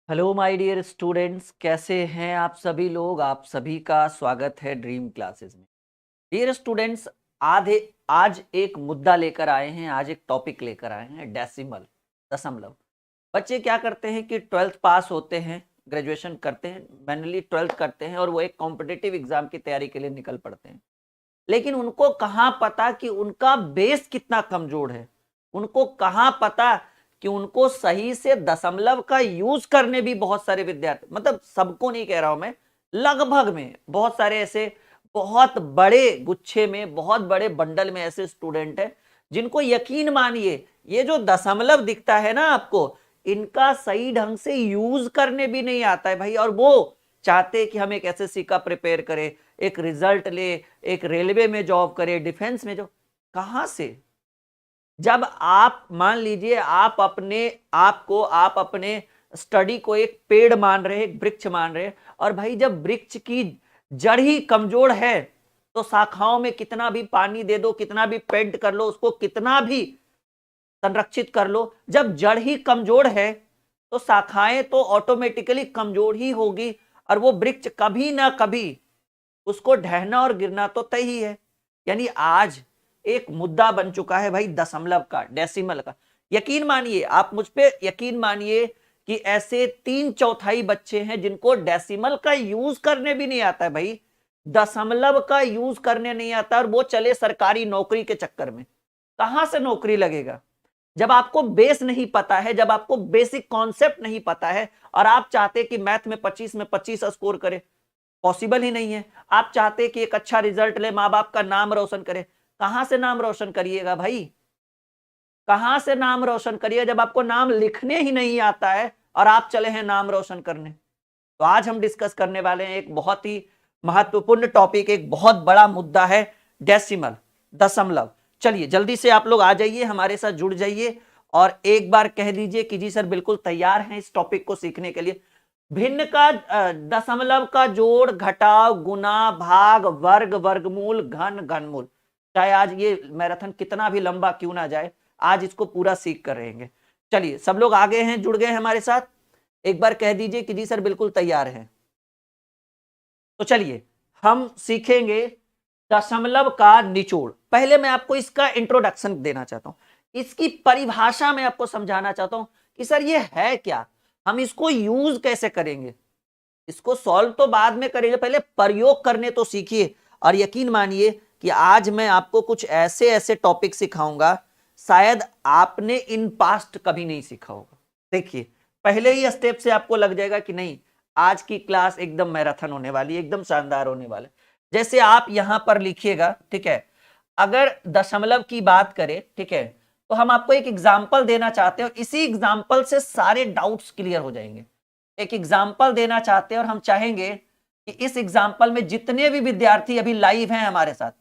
Hello my dear students, कैसे हैं आप सभी लोग। आप सभी का स्वागत है ड्रीम क्लासेस में। डियर स्टूडेंट्स, आधे आज एक मुद्दा लेकर आए हैं, आज एक टॉपिक लेकर आए हैं, डेसिमल, दशमलव। बच्चे क्या करते हैं कि 12th पास होते हैं, ग्रेजुएशन करते हैं, मैनुअली 12th करते हैं और वो एक कॉम्पिटिटिव एग्जाम की तैयारी के लिए निकल पड़ते हैं। लेकिन उनको कहाँ पता कि उनका बेस कितना कमजोर है। उनको कहाँ पता कि उनको सही से दशमलव का यूज करने भी बहुत सारे विद्यार्थी, मतलब सबको नहीं कह रहा हूं मैं, लगभग में बहुत सारे ऐसे, बहुत बड़े गुच्छे में, बहुत बड़े बंडल में ऐसे स्टूडेंट हैं जिनको यकीन मानिए ये जो दशमलव दिखता है ना आपको, इनका सही ढंग से यूज करने भी नहीं आता है भाई। और वो चाहते कि हम एक एसएससी का प्रिपेयर करें, एक रिजल्ट ले, एक रेलवे में जॉब करे, डिफेंस में जॉब। कहां से? जब आप मान लीजिए आप अपने स्टडी को एक पेड़ मान रहे हैं, एक वृक्ष मान रहे हैं, और भाई जब वृक्ष की जड़ ही कमजोर है तो शाखाओं में कितना भी पानी दे दो, कितना भी पेंट कर लो, उसको कितना भी संरक्षित कर लो, जब जड़ ही कमजोर है तो शाखाएं तो ऑटोमेटिकली कमजोर ही होगी और वो वृक्ष कभी ना कभी उसको ढहना और गिरना तो तय ही है। यानी आज एक मुद्दा बन चुका है भाई दशमलव का, डेसिमल का। यकीन मानिए, आप मुझ पे यकीन मानिए कि ऐसे 3/4 बच्चे हैं जिनको डेसिमल का यूज करने भी नहीं आता है भाई, दशमलव का यूज करने नहीं आता, और वो चले सरकारी नौकरी के चक्कर में। कहां से नौकरी लगेगा जब आपको बेस नहीं पता है, जब आपको बेसिक कॉन्सेप्ट नहीं पता है। और आप चाहते कि मैथ में 25 में 25 स्कोर करे, पॉसिबल ही नहीं है। आप चाहते कि एक अच्छा रिजल्ट ले, माँ बाप का नाम रोशन करे, कहां से नाम रोशन करिएगा भाई, कहां से नाम रोशन करिए जब आपको नाम लिखने ही नहीं आता है और आप चले हैं नाम रोशन करने। तो आज हम डिस्कस करने वाले हैं एक बहुत ही महत्वपूर्ण टॉपिक, एक बहुत बड़ा मुद्दा है, डेसिमल, दशमलव। चलिए जल्दी से आप लोग आ जाइए, हमारे साथ जुड़ जाइए और एक बार कह दीजिए कि जी सर बिल्कुल तैयार हैं इस टॉपिक को सीखने के लिए। भिन्न का दशमलव का जोड़, घटाव, गुना, भाग, वर्ग, वर्गमूल, घन, घनमूल। चाहे आज ये मैराथन कितना भी लंबा क्यों ना जाए, आज इसको पूरा सीख कर रहेंगे। चलिए सब लोग आगे हैं, जुड़ गए हमारे साथ, एक बार कह दीजिए कि जी सर बिल्कुल तैयार हैं। तो चलिए हम सीखेंगे दशमलव का निचोड़। पहले मैं आपको इसका इंट्रोडक्शन देना चाहता हूं, इसकी परिभाषा में आपको समझाना चाहता हूं कि सर ये है क्या, हम इसको यूज कैसे करेंगे। इसको सॉल्व तो बाद में करेंगे, पहले प्रयोग करने तो सीखिए। और यकीन मानिए कि आज मैं आपको कुछ ऐसे ऐसे टॉपिक सिखाऊंगा शायद आपने इन पास्ट कभी नहीं सीखा होगा। देखिए पहले ही स्टेप से आपको लग जाएगा कि नहीं, आज की क्लास एकदम मैराथन होने वाली है, एकदम शानदार होने वाला है। जैसे आप यहां पर लिखिएगा, ठीक है, अगर दशमलव की बात करें, ठीक है, तो हम आपको एक एग्जाम्पल देना चाहते हैं और इसी एग्जाम्पल से सारे डाउट्स क्लियर हो जाएंगे। एक एग्जाम्पल देना चाहते हैं और हम चाहेंगे कि इस एग्जाम्पल में जितने भी विद्यार्थी अभी लाइव हैं हमारे साथ,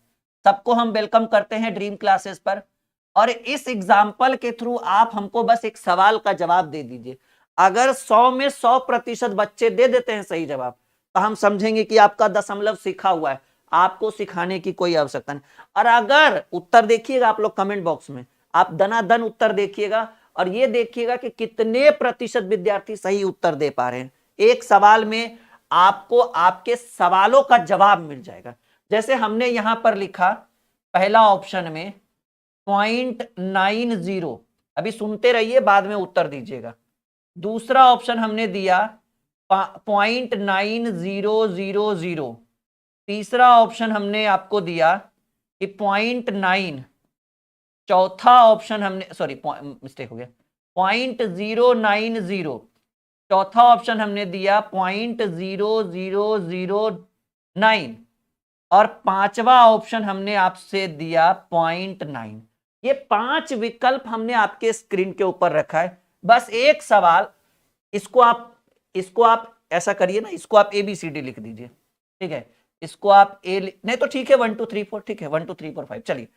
सबको हम वेलकम करते हैं ड्रीम क्लासेस पर। और इस एग्जाम्पल के थ्रू आप हमको बस एक सवाल का जवाब दे दीजिए। अगर 100 में 100% बच्चे दे देते हैं सही जवाब, तो हम समझेंगे कि आपका दशमलव सीखा हुआ है, आपको सिखाने की कोई आवश्यकता नहीं। और अगर उत्तर देखिएगा आप लोग कमेंट बॉक्स में, आप दनादन उत्तर देखिएगा और ये देखिएगा कि कितने प्रतिशत विद्यार्थी सही उत्तर दे पा रहे हैं। एक सवाल में आपको आपके सवालों का जवाब मिल जाएगा। जैसे हमने यहां पर लिखा पहला ऑप्शन में 0.90, अभी सुनते रहिए बाद में उत्तर दीजिएगा। दूसरा ऑप्शन हमने दिया 0.9000। तीसरा ऑप्शन हमने आपको दिया कि 0.9। चौथा ऑप्शन हमने, सॉरी मिस्टेक हो गया, 0.090। चौथा ऑप्शन हमने दिया 0.0009 और पांचवा ऑप्शन हमने आपसे दिया 0.9। ये 5 विकल्प हमने आपके स्क्रीन के ऊपर रखा है। बस एक सवाल, इसको आप ऐसा करिए ना, इसको आप ABCD लिख दीजिए, ठीक है, इसको आप नहीं तो ठीक है 1 2 3 4, ठीक है 1 2 3 4 5। चलिए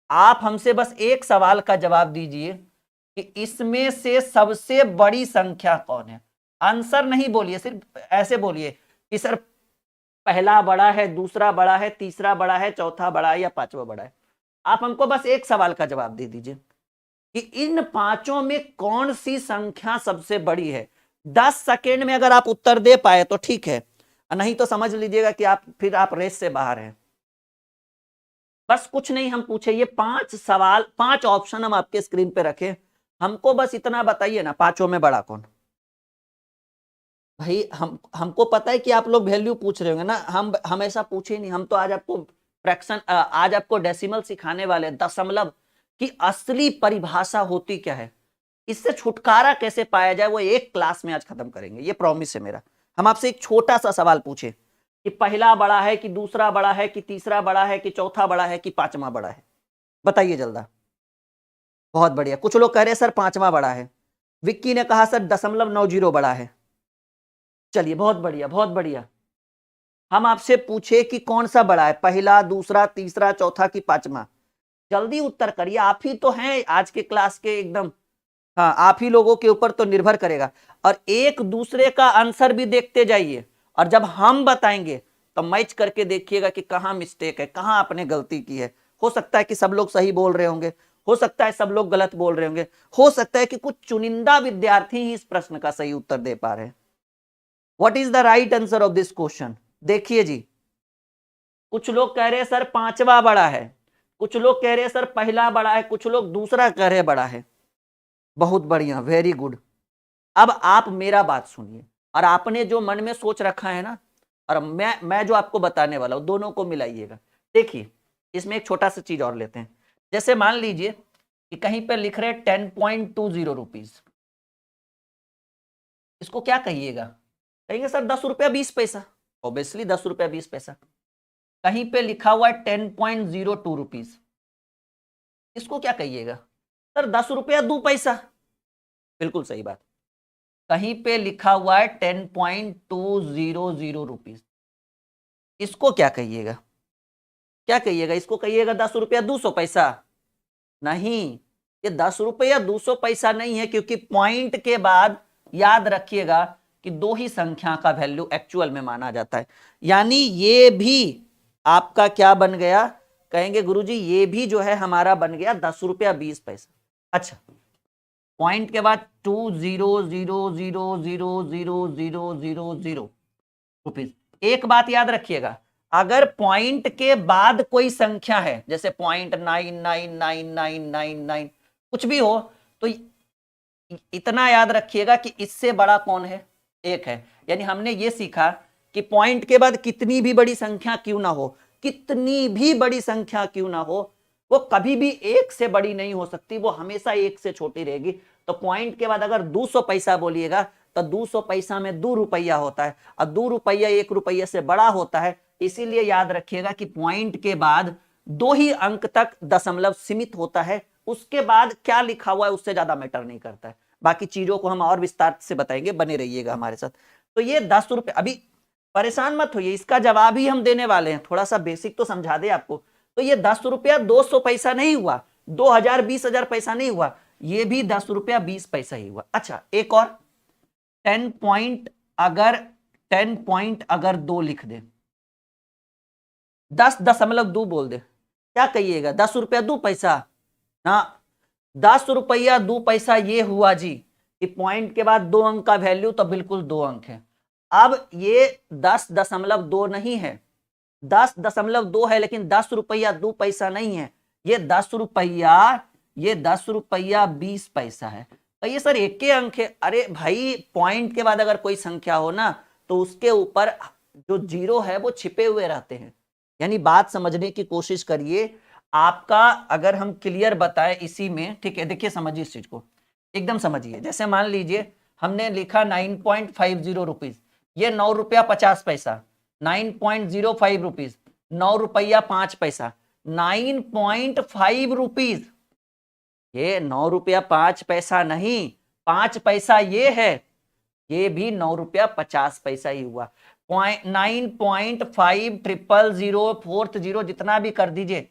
आप हमसे बस एक सवाल का जवाब दीजिए कि इसमें से सबसे बड़ी संख्या कौन है। आंसर नहीं बोलिए, सिर्फ ऐसे बोलिए कि सर पहला बड़ा है, दूसरा बड़ा है, तीसरा बड़ा है, चौथा बड़ा है या पांचवा बड़ा है। आप हमको बस एक सवाल का जवाब दे दीजिए कि इन पांचों में कौन सी संख्या सबसे बड़ी है। 10 सेकेंड में अगर आप उत्तर दे पाए तो ठीक है, नहीं तो समझ लीजिएगा कि आप रेस से बाहर हैं। बस कुछ नहीं हम पूछे, ये 5 सवाल, 5 ऑप्शन हम आपके स्क्रीन पे रखे, हमको बस इतना बताइए ना, पांचों में बड़ा कौन? भाई हमको पता है कि आप लोग वैल्यू पूछ रहे होंगे ना, हम हमेशा पूछे नहीं, हम तो आज आपको फ्रैक्शन, आज आपको डेसिमल सिखाने वाले, दशमलव की असली परिभाषा होती क्या है, इससे छुटकारा कैसे पाया जाए, वो एक क्लास में आज खत्म करेंगे, ये प्रॉमिस है मेरा। हम आपसे एक छोटा सा सवाल पूछे कि पहला बड़ा है कि दूसरा बड़ा है कि तीसरा बड़ा है कि चौथा बड़ा है कि पांचवा बड़ा है, बताइए जल्दा। बहुत बढ़िया, कुछ लोग कह रहे हैं सर पांचवा बड़ा है, विक्की ने कहा सर 0.90 बड़ा है। चलिए बहुत बढ़िया बहुत बढ़िया। हम आपसे पूछे कि कौन सा बड़ा है, पहला, दूसरा, तीसरा, चौथा कि पांचवा? जल्दी उत्तर करिए, आप ही तो हैं आज के क्लास के एकदम, हाँ आप ही लोगों के ऊपर तो निर्भर करेगा। और एक दूसरे का आंसर भी देखते जाइए, और जब हम बताएंगे तो मैच करके देखिएगा कि कहां मिस्टेक है, कहां आपने गलती की है। हो सकता है कि सब लोग सही बोल रहे होंगे, हो सकता है सब लोग गलत बोल रहे होंगे, हो सकता है कि कुछ चुनिंदा विद्यार्थी ही इस प्रश्न का सही उत्तर दे पा रहे हैं। What is the right answer of this question? देखिए जी, कुछ लोग कह रहे हैं सर पांचवा बड़ा है, कुछ लोग कह रहे हैं सर पहला बड़ा है, कुछ लोग दूसरा कह रहे बड़ा है। बहुत बढ़िया, वेरी गुड। अब आप मेरा बात सुनिए, और आपने जो मन में सोच रखा है ना, और मैं जो आपको बताने वाला हूं, दोनों को मिलाइएगा। देखिए इसमें एक छोटा सा चीज और लेते हैं, जैसे मान लीजिए कि कहीं पर लिख रहे 10.20 रुपीज, इसको क्या कहिएगा? कहेंगे सर 10 रुपया 20 पैसा, ऑब्वियसली 10 रुपया 20 पैसा। कहीं पे लिखा हुआ है 10.02 रुपीज, इसको क्या कहिएगा? सर 10 रुपया 2 पैसा, बिल्कुल सही बात। कहीं पे लिखा हुआ है 10.200 रुपीज, इसको क्या कहिएगा? क्या कहिएगा? इसको कहिएगा 10 रुपया 200 पैसा? नहीं, ये 10 रुपया 200 पैसा नहीं है, क्योंकि पॉइंट के बाद याद रखिएगा कि दो ही संख्या का वैल्यू एक्चुअल में माना जाता है। यानी ये भी आपका क्या बन गया? कहेंगे गुरुजी ये भी जो है हमारा बन गया 10 रुपया 20 पैसा। अच्छा, पॉइंट के बाद 200000000 रुपीज। एक बात याद रखिएगा, अगर पॉइंट के बाद कोई संख्या है, जैसे 0.999999 कुछ भी हो, तो इतना याद रखिएगा कि इससे बड़ा कौन है? एक है। यानी हमने ये सीखा कि पॉइंट के बाद कितनी भी बड़ी संख्या क्यों ना हो, कितनी भी बड़ी संख्या क्यों ना हो, वो कभी भी एक से बड़ी नहीं हो सकती, वो हमेशा एक से छोटी रहेगी। तो पॉइंट के बाद अगर 200 पैसा बोलिएगा तो 200 पैसा में 2 रुपया होता है, और 2 रुपया 1 रुपये से बड़ा होता है। इसीलिए याद रखिएगा कि पॉइंट के बाद दो ही अंक तक दशमलव सीमित होता है, उसके बाद क्या लिखा हुआ है उससे ज्यादा मैटर नहीं करता है। बाकी चीजों को हम और विस्तार से बताएंगे, बने रहिएगा हमारे साथ। तो ये 10 रुपए, अभी परेशान मत होइए, इसका जवाब ही हम देने वाले हैं, थोड़ा सा बेसिक तो समझा दे आपको। तो ये 10 रुपया 200 पैसा नहीं हुआ, 2000 20,000 पैसा नहीं हुआ, ये भी 10 रुपया 20 पैसा ही हुआ। अच्छा एक और, 10 पॉइंट अगर 2 लिख दे, 10.2 बोल दे, क्या कहिएगा? 10 रुपया 2 पैसा ना, 10 रुपया 2 पैसा ये हुआ जी कि पॉइंट के बाद 2 अंक का वैल्यू, तो बिल्कुल 2 अंक है। अब ये 10.2 नहीं है, 10.2 है, लेकिन 10 रुपया 2 पैसा नहीं है, ये 10 रुपया 20 पैसा है। तो ये सर एक के अंक है। अरे भाई पॉइंट के बाद अगर कोई संख्या हो ना, तो उसके ऊपर जो जीरो है वो छिपे हुए रहते हैं। यानी बात समझने की कोशिश करिए, आपका अगर हम क्लियर बताएं इसी में, ठीक है, देखिए समझिए इस चीज को, एकदम समझिए। जैसे मान लीजिए हमने लिखा 9.50 रुपीज, ये 9 रुपया 50 पैसा, 9.05 रुपीज, 9 रुपया 5 पैसा, 9.5 रुपीज, ये 9 रुपया 5 पैसा नहीं, 5 पैसा ये है, ये भी 9 रुपया 50 पैसा ही हुआ। 9.500000 जितना भी कर दीजिए,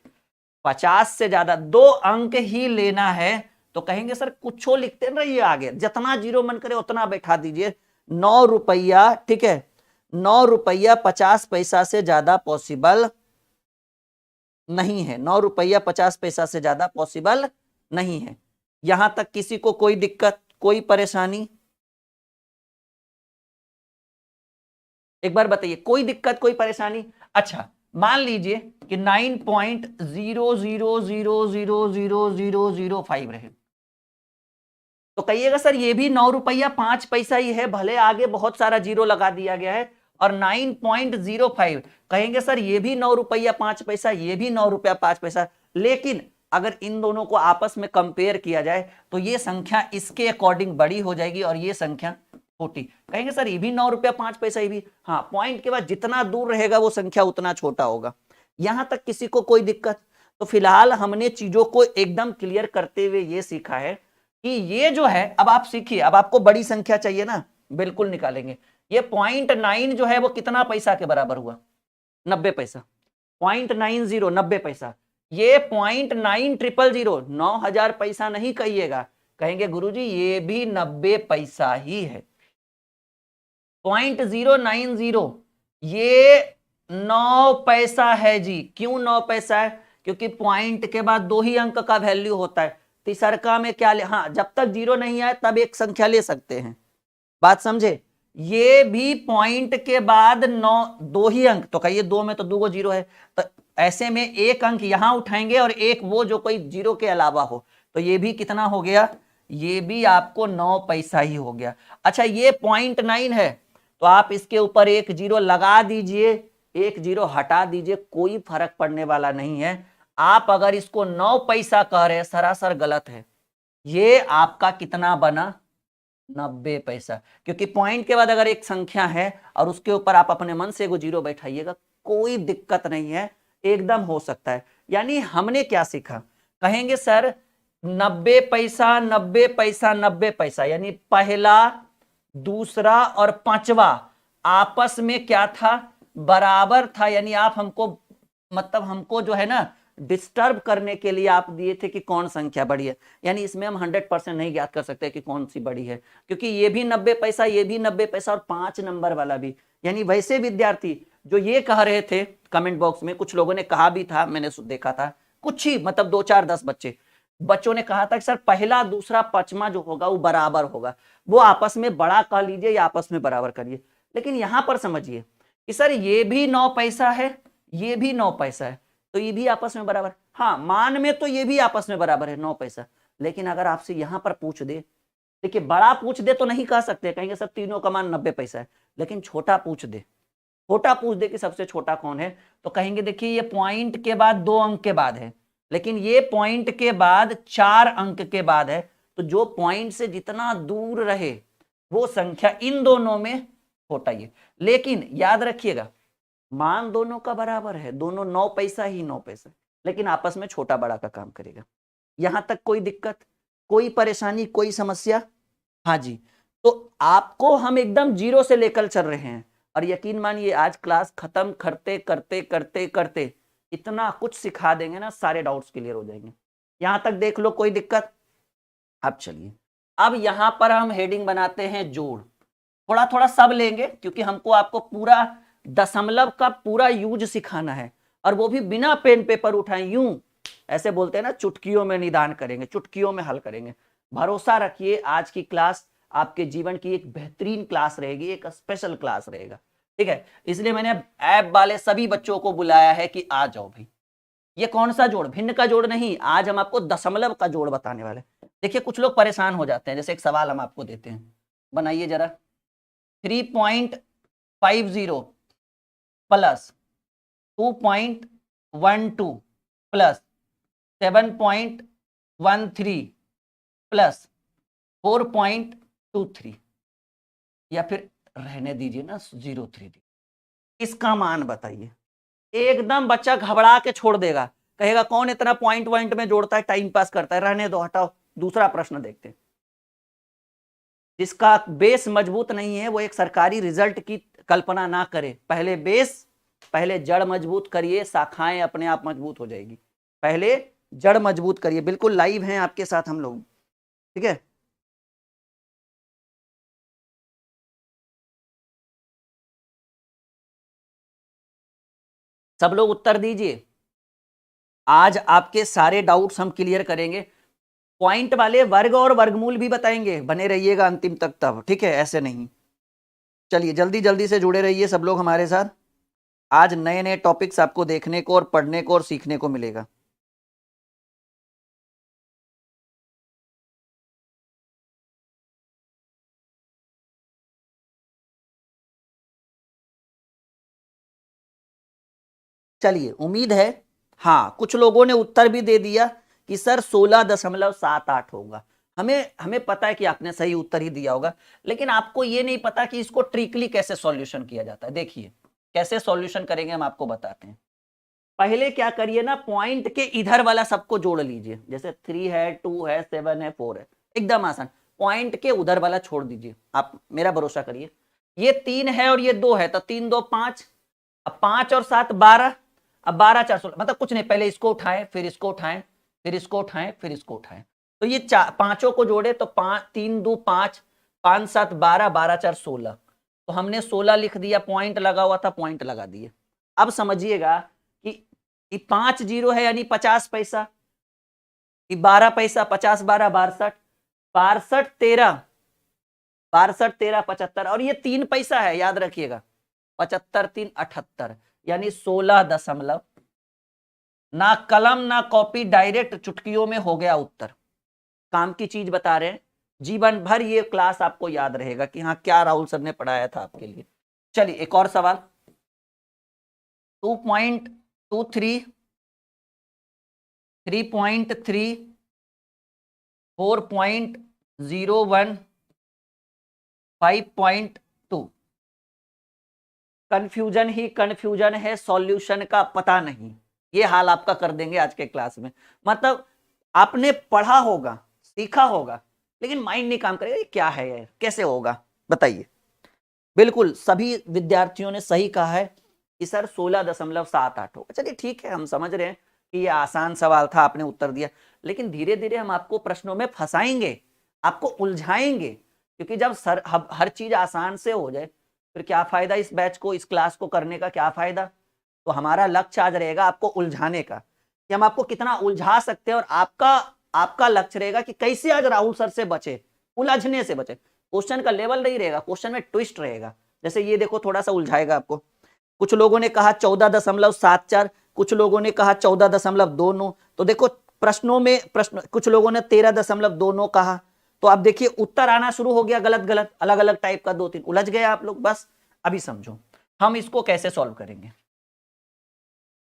50 से ज्यादा 2 अंक ही लेना है। तो कहेंगे सर कुछ लिखते रहिए आगे, जितना जीरो मन करे उतना बैठा दीजिए। 9 रुपया, ठीक है, 9 रुपया 50 पैसा से ज्यादा पॉसिबल नहीं है, 9 रुपया 50 पैसा से ज्यादा पॉसिबल नहीं है। यहां तक किसी को कोई दिक्कत, कोई परेशानी? एक बार बताइए, कोई दिक्कत, कोई परेशानी? अच्छा, मान लीजिए कि 9.00000005 रहे, तो कहिएगा सर ये भी 9 रुपया 5 पैसा ही है, भले आगे बहुत सारा जीरो लगा दिया गया है, और 9.05 कहेंगे सर ये भी 9 रुपया 5 पैसा, ये भी 9 रुपया 5 पैसा, लेकिन अगर इन दोनों को आपस में कंपेयर किया जाए तो ये संख्या इसके अकॉर्डिंग बड़ी हो जाएगी और ये संख्या छोटी। कहेंगे सर ये भी 9 रुपया 5 पैसा, ये भी, हाँ, पॉइंट के बाद जितना दूर रहेगा वो संख्या उतना छोटा होगा। यहां तक किसी को कोई दिक्कत? तो फिलहाल हमने चीजों को एकदम क्लियर करते हुए ये सीखा है कि ये जो है, अब आप सीखिए, अब आपको बड़ी संख्या चाहिए ना, बिल्कुल निकालेंगे। ये 0.9 जो है वो कितना पैसा के बराबर हुआ? 90 पैसा। 0.90 90 पैसा। ये 0.9000 9000 पैसा नहीं कहिएगा, कहेंगे गुरुजी ये भी 90 पैसा ही है। 0.090 ये 9 पैसा है जी। क्यों 9 पैसा है? क्योंकि पॉइंट के बाद 2 ही अंक का वैल्यू होता है। तीसरका में क्या ले, हाँ, जब तक जीरो नहीं आए तब एक संख्या ले सकते हैं, बात समझे। ये भी पॉइंट के बाद 2 ही अंक, तो कहिए 2 में तो 2 जीरो है, तो ऐसे में एक अंक यहां उठाएंगे और एक वो जो कोई जीरो के अलावा हो, तो ये भी कितना हो गया? ये भी आपको 9 पैसा ही हो गया। अच्छा, ये 0.9 है तो आप इसके ऊपर एक जीरो लगा दीजिए, एक जीरो हटा दीजिए, कोई फर्क पड़ने वाला नहीं है। आप अगर इसको 9 पैसा कह रहे हैं, सरासर गलत है। ये आपका कितना बना? 90 पैसा। क्योंकि पॉइंट के बाद अगर एक संख्या है और उसके ऊपर आप अपने मन से वो जीरो बैठाइएगा, कोई दिक्कत नहीं है, एकदम हो सकता है। यानी हमने क्या सीखा? कहेंगे सर 90 पैसा 90 पैसा 90 पैसा, यानी पहला, दूसरा और पांचवा आपस में क्या था? बराबर था। यानी आप हमको, मतलब हमको जो है ना डिस्टर्ब करने के लिए आप दिए थे कि कौन संख्या बड़ी है। यानी इसमें हम 100% नहीं ज्ञात कर सकते कि कौन सी बड़ी है, क्योंकि ये भी 90 पैसा, ये भी 90 पैसा और 5 नंबर वाला भी। यानी वैसे विद्यार्थी जो ये कह रहे थे कमेंट बॉक्स में, कुछ लोगों ने कहा भी था, मैंने देखा था, कुछ ही मतलब 2 4 10 बच्चों ने कहा था कि सर पहला, दूसरा, पांचवा जो होगा वो बराबर होगा, वो आपस में बड़ा कह लीजिए या आपस में बराबर करिए। लेकिन यहां पर समझिए कि सर ये भी 9 पैसा है, ये भी 9 पैसा है, तो ये भी आपस में बराबर। हाँ, मान में तो ये भी आपस में बराबर है 9 पैसा, लेकिन अगर आपसे यहां पर पूछ दे, देखिए बड़ा पूछ दे तो नहीं कह सकते, कहेंगे सब तीनों का मान 90 पैसा है, लेकिन छोटा पूछ दे, कि सबसे छोटा कौन है, तो कहेंगे देखिए ये पॉइंट के बाद 2 अंक के बाद है, लेकिन ये पॉइंट के बाद 4 अंक के बाद है, तो जो पॉइंट से जितना दूर रहे वो संख्या इन दोनों में छोटा ही है। लेकिन याद रखिएगा मान दोनों का बराबर है, दोनों 9 पैसा ही 9 पैसा, लेकिन आपस में छोटा बड़ा का काम करेगा। यहां तक कोई दिक्कत, कोई परेशानी, कोई समस्या? हाँ जी, तो आपको हम एकदम जीरो से लेकर चल रहे हैं, और यकीन मानिए आज क्लास खत्म करते करते करते करते इतना कुछ सिखा देंगे ना, सारे डाउट्स क्लियर हो जाएंगे। यहां तक देख लो, कोई दिक्कत? अब चलिए, अब यहां पर हम हेडिंग बनाते हैं जोड़। थोड़ा थोड़ा सब लेंगे क्योंकि हमको आपको पूरा दशमलव का पूरा यूज सिखाना है, और वो भी बिना पेन पेपर उठाए, यूं ऐसे बोलते हैं ना, चुटकियों में निदान करेंगे, चुटकियों में हल करेंगे। भरोसा रखिए आज की क्लास आपके जीवन की एक बेहतरीन क्लास रहेगी, एक स्पेशल क्लास रहेगा, ठीक है। इसलिए मैंने ऐप वाले सभी बच्चों को बुलाया है कि आ जाओ भाई। ये कौन सा जोड़? भिन्न का जोड़ नहीं, आज हम आपको दशमलव का जोड़ बताने वाले। देखिए कुछ लोग परेशान हो जाते हैं, जैसे एक सवाल हम आपको देते हैं, बनाइए जरा। 3.50 प्लस 2.12 प्लस 7.13 प्लस 4.23, या फिर रहने दीजिए ना 03, इसका मान बताइए। एकदम बच्चा घबरा के छोड़ देगा, कहेगा कौन इतना पॉइंट पॉइंट में जोड़ता है, टाइम पास करता है, रहने दो, हटाओ। दूसरा प्रश्न देखते हैं। जिसका बेस मजबूत नहीं है वो एक सरकारी रिजल्ट की कल्पना ना करे। पहले बेस, पहले जड़ मजबूत करिए, शाखाएं अपने आप मजबूत हो जाएगी। पहले जड़ मजबूत करिए। बिल्कुल लाइव हैं आपके साथ हम लोग, ठीक है। सब लोग उत्तर दीजिए। आज आपके सारे डाउट्स हम क्लियर करेंगे। पॉइंट वाले वर्ग और वर्गमूल भी बताएंगे, बने रहिएगा अंतिम तक तब, ठीक है, ऐसे नहीं। चलिए जल्दी जल्दी से जुड़े रहिए सब लोग हमारे साथ। आज नए नए टॉपिक्स आपको देखने को और पढ़ने को और सीखने को मिलेगा। चलिए उम्मीद है, हाँ कुछ लोगों ने उत्तर भी दे दिया कि सर 16.78 होगा। हमें हमें पता है कि आपने सही उत्तर ही दिया होगा, लेकिन आपको ये नहीं पता कि इसको ट्रिकली कैसे सॉल्यूशन किया जाता है। देखिए कैसे सॉल्यूशन करेंगे हम आपको बताते हैं। पहले क्या करिए ना, पॉइंट के इधर वाला सबको जोड़ लीजिए। जैसे 3 है, 2 है, 7 है, 4 है, एकदम आसान। पॉइंट के उधर वाला छोड़ दीजिए, आप मेरा भरोसा करिए। ये 3 है और ये 2 है, तो 3 2 5। अब 5 और 7 12। अब 12 4 16, मतलब कुछ नहीं, पहले इसको उठाएं, फिर इसको उठाएं, फिर इसको उठाएं, फिर इसको उठाएं। तो ये पांचों को जोड़े तो 5 3 2 5, 5 7 12, 12 4 16। तो हमने 16 लिख दिया, पॉइंट लगा हुआ था, पॉइंट लगा दिए। अब समझिएगा कि 5 जीरो है यानी 50 पैसा, कि 12 पैसा, 50 12 62, 62 13, 62 13 75, और ये 3 पैसा है, याद रखिएगा। 75 3 78, यानी 16 ना कलम ना कॉपी, डायरेक्ट चुटकियों में हो गया उत्तर। काम की चीज बता रहे हैं, जीवन भर ये क्लास आपको याद रहेगा कि हाँ क्या राहुल सर ने पढ़ाया था आपके लिए। चलिए एक और सवाल। 2.23, 3.3, 4.01, 5.2। कंफ्यूजन ही कंफ्यूजन है, सॉल्यूशन का पता नहीं। ये हाल आपका कर देंगे आज के क्लास में। मतलब आपने पढ़ा होगा, सीखा होगा, लेकिन माइंड नहीं काम करेगा, ये क्या है यार, कैसे होगा बताइए। बिल्कुल सभी विद्यार्थियों ने सही कहा है कि सर 16.78 होगा। चलिए ठीक है, हम समझ रहे हैं कि ये आसान सवाल था, आपने उत्तर दिया, लेकिन धीरे धीरे हम आपको प्रश्नों में फंसाएंगे, आपको उलझाएंगे। क्योंकि जब सर हर चीज आसान से हो जाए, फिर क्या फायदा इस बैच को, इस क्लास को करने का, क्या फायदा। तो हमारा लक्ष्य आज रहेगा आपको उलझाने का, कि हम आपको कितना उलझा सकते हैं। और आपका आपका लक्ष्य रहेगा कि कैसे आज राहुल सर से बचे, उलझने से बचे। क्वेश्चन का लेवल नहीं रहेगा, क्वेश्चन में ट्विस्ट रहेगा। जैसे ये देखो, थोड़ा सा उलझाएगा आपको। कुछ लोगों ने कहा 14.74, कुछ लोगों ने कहा 14.29। तो देखो प्रश्नों में प्रश्न, कुछ लोगों ने 13.29 कहा। तो अब देखिए उत्तर आना शुरू हो गया, गलत गलत अलग अलग टाइप का, 2 3 उलझ गए आप लोग। बस अभी समझो हम इसको कैसे सॉल्व करेंगे।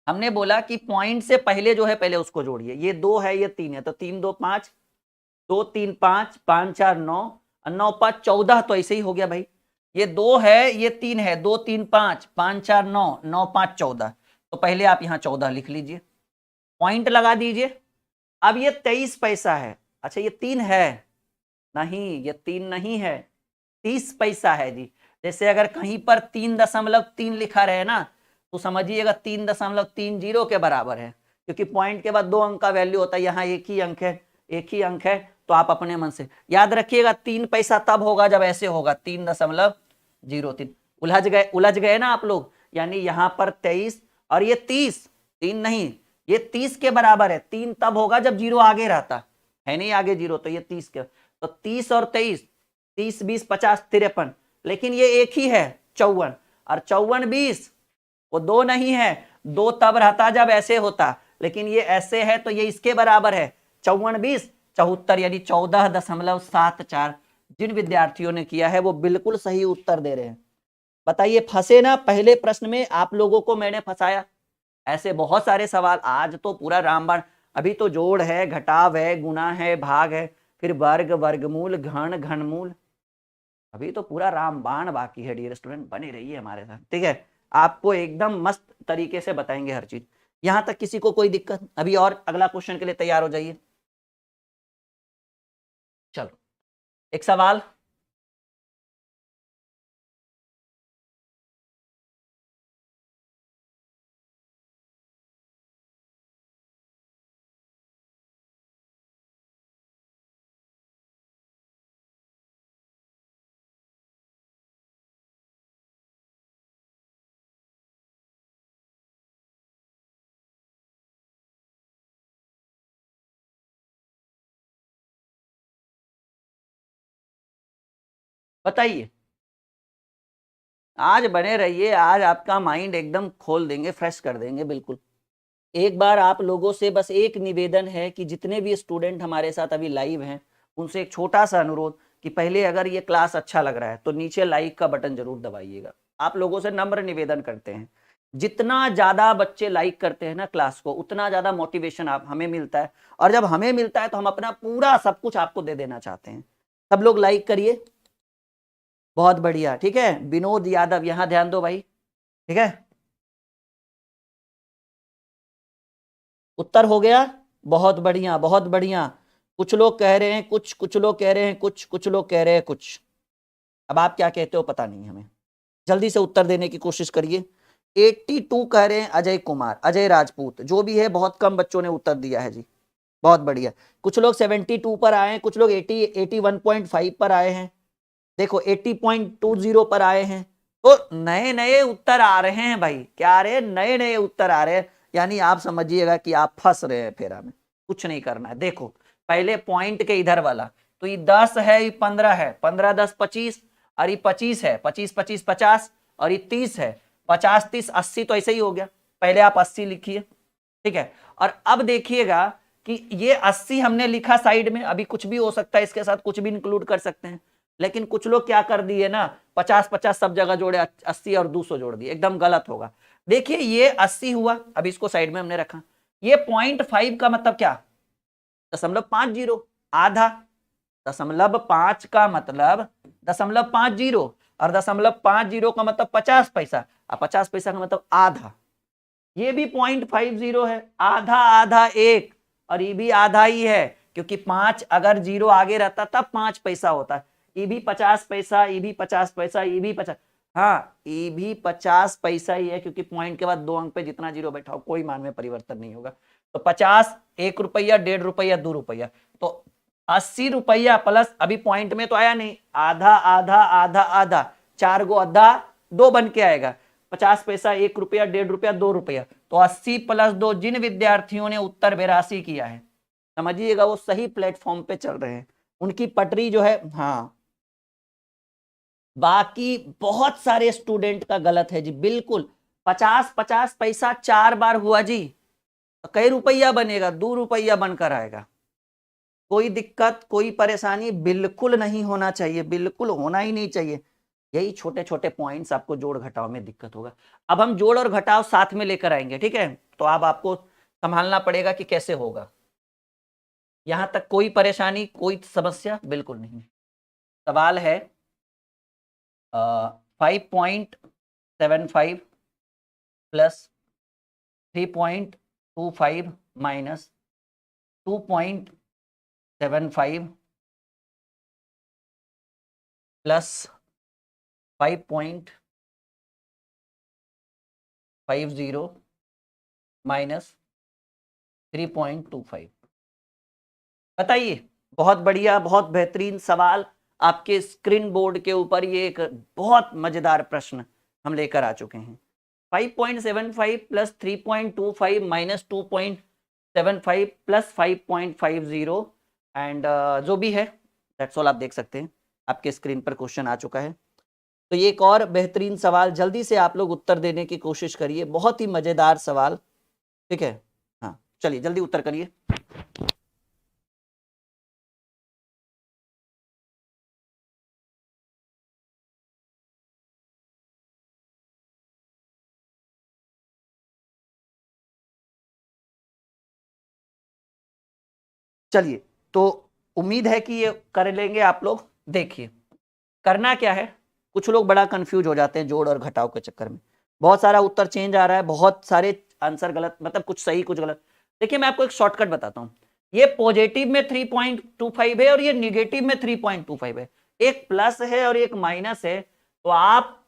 हमने बोला कि पॉइंट से पहले जो है पहले उसको जोड़िए। ये 2 है, ये 3 है, तो 3 2 5, 2 3 5, 5 4 9, 9 5 14, तो ऐसे ही हो गया भाई। ये 2 है, ये 3 है, 2 3 5, 5 4 9, 9 5 14। तो पहले आप यहाँ 14 लिख लीजिए, पॉइंट लगा दीजिए। अब ये 23 पैसा है। अच्छा ये 3 है, नहीं ये 3 नहीं है, 30 पैसा है जी। जैसे अगर कहीं पर 3.3 लिखा रहे ना, तो समझिएगा 3.30 के बराबर है, क्योंकि पॉइंट के बाद 2 अंक का वैल्यू होता है, यहाँ एक ही अंक है, एक ही अंक है। तो आप अपने मन से याद रखिएगा, 3 पैसा तब होगा जब ऐसे होगा 3.03। उलझ गए ना आप लोग। यानी यहाँ पर 23 और ये 30, 3 नहीं, ये 30 के बराबर है। 3 तब होगा जब जीरो आगे रहता है, नहीं आगे जीरो, तो ये 30 के, तो 30 और 23, 30 20 50 53। लेकिन ये एक ही है 54, और 54 20, वो 2 नहीं है। 2 तब रहता जब ऐसे होता, लेकिन ये ऐसे है तो ये इसके बराबर है। 54 20 74, यानी 14.74। जिन विद्यार्थियों ने किया है वो बिल्कुल सही उत्तर दे रहे हैं। बताइए फंसे ना, पहले प्रश्न में आप लोगों को मैंने फंसाया। ऐसे बहुत सारे सवाल, आज तो पूरा रामबाण। अभी तो जोड़ है, घटाव है, गुणा है, भाग है, फिर वर्ग, वर्गमूल, घन, घनमूल। अभी तो पूरा रामबाण बाकी है। डियर स्टूडेंट बने रहिए हमारे साथ, ठीक है। आपको एकदम मस्त तरीके से बताएंगे हर चीज। यहां तक किसी को कोई दिक्कत अभी? और अगला क्वेश्चन के लिए तैयार हो जाइए। चलो एक सवाल। बताइए आज बने रहिए, आज आपका माइंड एकदम खोल देंगे, फ्रेश कर देंगे बिल्कुल। एक बार आप लोगों से बस एक निवेदन है कि जितने भी स्टूडेंट हमारे साथ अभी लाइव हैं उनसे एक छोटा सा अनुरोध कि पहले अगर ये क्लास अच्छा लग रहा है तो नीचे लाइक का बटन जरूर दबाइएगा। आप लोगों से नम्र निवेदन करते हैं, जितना ज्यादा बच्चे लाइक करते हैं ना क्लास को, उतना ज्यादा मोटिवेशन आप हमें मिलता है, और जब हमें मिलता है तो हम अपना पूरा सब कुछ आपको दे देना चाहते हैं। सब लोग लाइक करिए, बहुत बढ़िया। ठीक है, विनोद यादव यहां ध्यान दो भाई। ठीक है, उत्तर हो गया, बहुत बढ़िया बहुत बढ़िया। कुछ लोग कह रहे हैं कुछ, कुछ लोग कह रहे हैं कुछ, कुछ लोग कह रहे हैं कुछ। अब आप क्या कहते हो पता नहीं हमें, जल्दी से उत्तर देने की कोशिश करिए। 82 कह रहे हैं अजय कुमार, अजय राजपूत, जो भी है बहुत कम बच्चों ने उत्तर दिया है जी, बहुत बढ़िया। कुछ लोग 72 पर आए हैं, कुछ लोग 81.5 पर आए हैं, देखो 80.20 पर आए हैं। तो नए नए उत्तर आ रहे हैं भाई, क्या आ रहे हैं, नए नए उत्तर आ रहे हैं। यानी आप समझिएगा कि आप फंस रहे हैं फेरा में, कुछ नहीं करना है। देखो पहले पॉइंट के इधर वाला, तो ये 10 है, ये 15 है, 15 10 25, और ये 25 है, 25 25 50, और ये 30 है, 50 30 80, तो ऐसे ही हो गया। पहले आप 80 लिखिए, ठीक है। और अब देखिएगा कि ये 80 हमने लिखा साइड में, अभी कुछ भी हो सकता है, इसके साथ कुछ भी इंक्लूड कर सकते हैं, लेकिन कुछ लोग क्या कर दिए ना, 50 50 सब जगह जोड़े, 80 और 200 जोड़ दिए, एकदम गलत होगा। देखिए ये 80 हुआ, अब इसको साइड में हमने रखा। ये 0.5 का मतलब क्या, 0.50, आधा। 0.5 का मतलब 0.50, और 0.50 का मतलब 50 पैसा, और 50 पैसा का मतलब आधा। ये भी 0.50 है, आधा आधा एक, और ये भी आधा ही है, क्योंकि 5 अगर 0 आगे रहता तब 5 पैसा होता है। ये भी 50 पैसा, ये भी 50 पैसा, ये भी 50, हाँ ये भी 50 पैसा ही है, क्योंकि पॉइंट के बाद 2 अंक पे जितना 0 बैठा हो कोई मान में परिवर्तन नहीं होगा। तो 50, 1 रुपया, 1.5 रुपया, 2 रुपया, तो 80 रुपया प्लस, अभी पॉइंट में तो आया नहीं, आधा आधा आधा आधा, 4 गो आधा 2 बन के आएगा, 50 पैसा, 1 रुपया, 1.5 रुपया, 2 रुपया, तो 80 प्लस 2। जिन विद्यार्थियों ने उत्तर 82 किया है, समझिएगा वो सही प्लेटफॉर्म पे चल रहे हैं, उनकी पटरी जो है, हाँ। बाकी बहुत सारे स्टूडेंट का गलत है जी, बिल्कुल। 50 50 पैसा 4 बार हुआ जी, तो कई रुपया बनेगा, 2 रुपया बनकर आएगा। कोई दिक्कत कोई परेशानी बिल्कुल नहीं होना चाहिए, बिल्कुल होना ही नहीं चाहिए। यही छोटे छोटे पॉइंट्स आपको जोड़ घटाव में दिक्कत होगा। अब हम जोड़ और घटाव साथ में लेकर आएंगे, ठीक है, तो अब आपको संभालना पड़ेगा कि कैसे होगा। यहां तक कोई परेशानी कोई समस्या बिल्कुल नहीं। सवाल है 5.75 प्लस 3.25 माइनस 2.75 प्लस 5.50 माइनस 3.25। बताइए, बहुत बढ़िया, बहुत बेहतरीन सवाल आपके स्क्रीन बोर्ड के ऊपर। ये एक बहुत मजेदार प्रश्न हम लेकर आ चुके हैं। 5.75 प्लस 3.25 माइनस 2.75 प्लस 5.50 एंड जो भी है दैट्स ऑल। आप देख सकते हैं आपके स्क्रीन पर क्वेश्चन आ चुका है। तो ये एक और बेहतरीन सवाल, जल्दी से आप लोग उत्तर देने की कोशिश करिए, बहुत ही मजेदार सवाल, ठीक है। हाँ चलिए जल्दी उत्तर करिए। चलिए, तो उम्मीद है कि ये कर लेंगे आप लोग। देखिए करना क्या है, कुछ लोग बड़ा कंफ्यूज हो जाते हैं जोड़ और घटाव के चक्कर में, बहुत सारा उत्तर चेंज आ रहा है, बहुत सारे आंसर गलत, मतलब कुछ सही कुछ गलत। देखिए मैं आपको एक शॉर्टकट बताता हूं, ये पॉजिटिव में 3.25 है और ये निगेटिव में 3.25 है, एक प्लस है और एक माइनस है, तो आप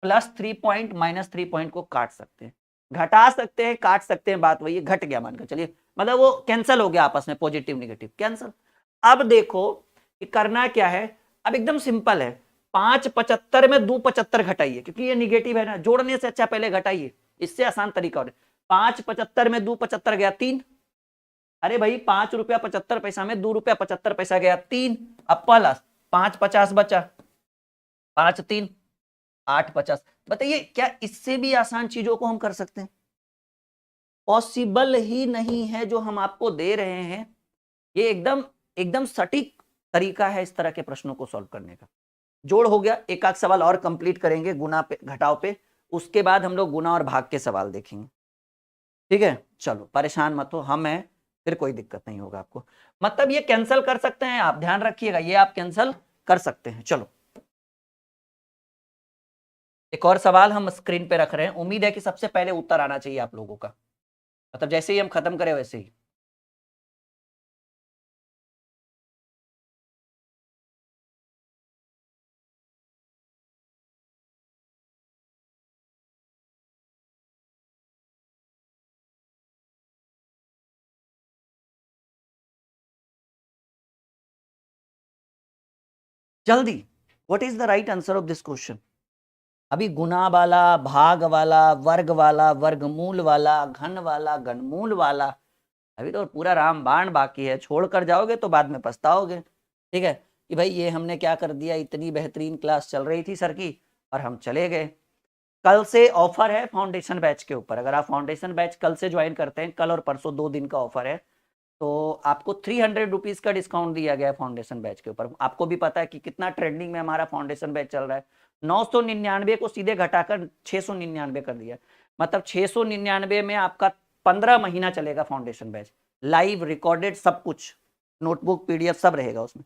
प्लस 3 पॉइंट माइनस 3 पॉइंट को काट सकते हैं, घटा सकते हैं, काट सकते हैं, बात वही है, घट गया मानकर चलिए, मतलब वो कैंसिल हो गया आपस में, पॉजिटिव निगेटिव कैंसिल। अब देखो कि करना क्या है, अब एकदम सिंपल है, 5.75 में 2.75 घटाइए, क्योंकि ये निगेटिव है ना, जोड़ने से अच्छा पहले घटाइए, इससे आसान तरीका और 5.75 में 2.75 गया 3, अरे भाई 5 रुपया 75 पैसा में 2 रुपया 75 पैसा गया 3, अब प्लस 5 50 बचा, 5 3 8×50। बताइए क्या इससे भी आसान चीजों को हम कर सकते हैं? पॉसिबल ही नहीं है जो हम आपको दे रहे हैं। ये एकदम एकदम सटीक तरीका है इस तरह के प्रश्नों को सॉल्व करने का। जोड़ हो गया, एक आध सवाल और कंप्लीट करेंगे गुना पे घटाव पे, उसके बाद हम लोग गुना और भाग के सवाल देखेंगे। ठीक है, चलो परेशान मत हो, हम हैं, फिर कोई दिक्कत नहीं होगा आपको। मतलब ये कैंसिल कर सकते हैं आप, ध्यान रखिएगा, ये आप कैंसिल कर सकते हैं। चलो एक और सवाल हम स्क्रीन पे रख रहे हैं, उम्मीद है कि सबसे पहले उत्तर आना चाहिए आप लोगों का, मतलब जैसे ही हम खत्म करें वैसे ही। जल्दी, what is the right answer of this question? अभी गुना वाला, भाग वाला, वर्ग वाला, वर्गमूल वाला, घन वाला, घनमूल वाला, अभी तो पूरा रामबाण बाकी है। छोड़कर जाओगे तो बाद में पछताओगे। ठीक है कि भाई ये हमने क्या कर दिया, इतनी बेहतरीन क्लास चल रही थी सर की और हम चले गए। कल से ऑफर है फाउंडेशन बैच के ऊपर, अगर आप फाउंडेशन बैच कल से ज्वाइन करते हैं, कल और परसों 2 दिन का ऑफर है, तो आपको 300 रुपीज का डिस्काउंट दिया गया है फाउंडेशन बैच के ऊपर। आपको भी पता है कि कितना ट्रेंडिंग में हमारा फाउंडेशन बैच चल रहा है। 999 को सीधे घटाकर 699 कर दिया, मतलब 699 में आपका 15 महीना चलेगा फाउंडेशन बैच, लाइव रिकॉर्डेड सब कुछ, नोटबुक पीडीएफ सब रहेगा उसमें।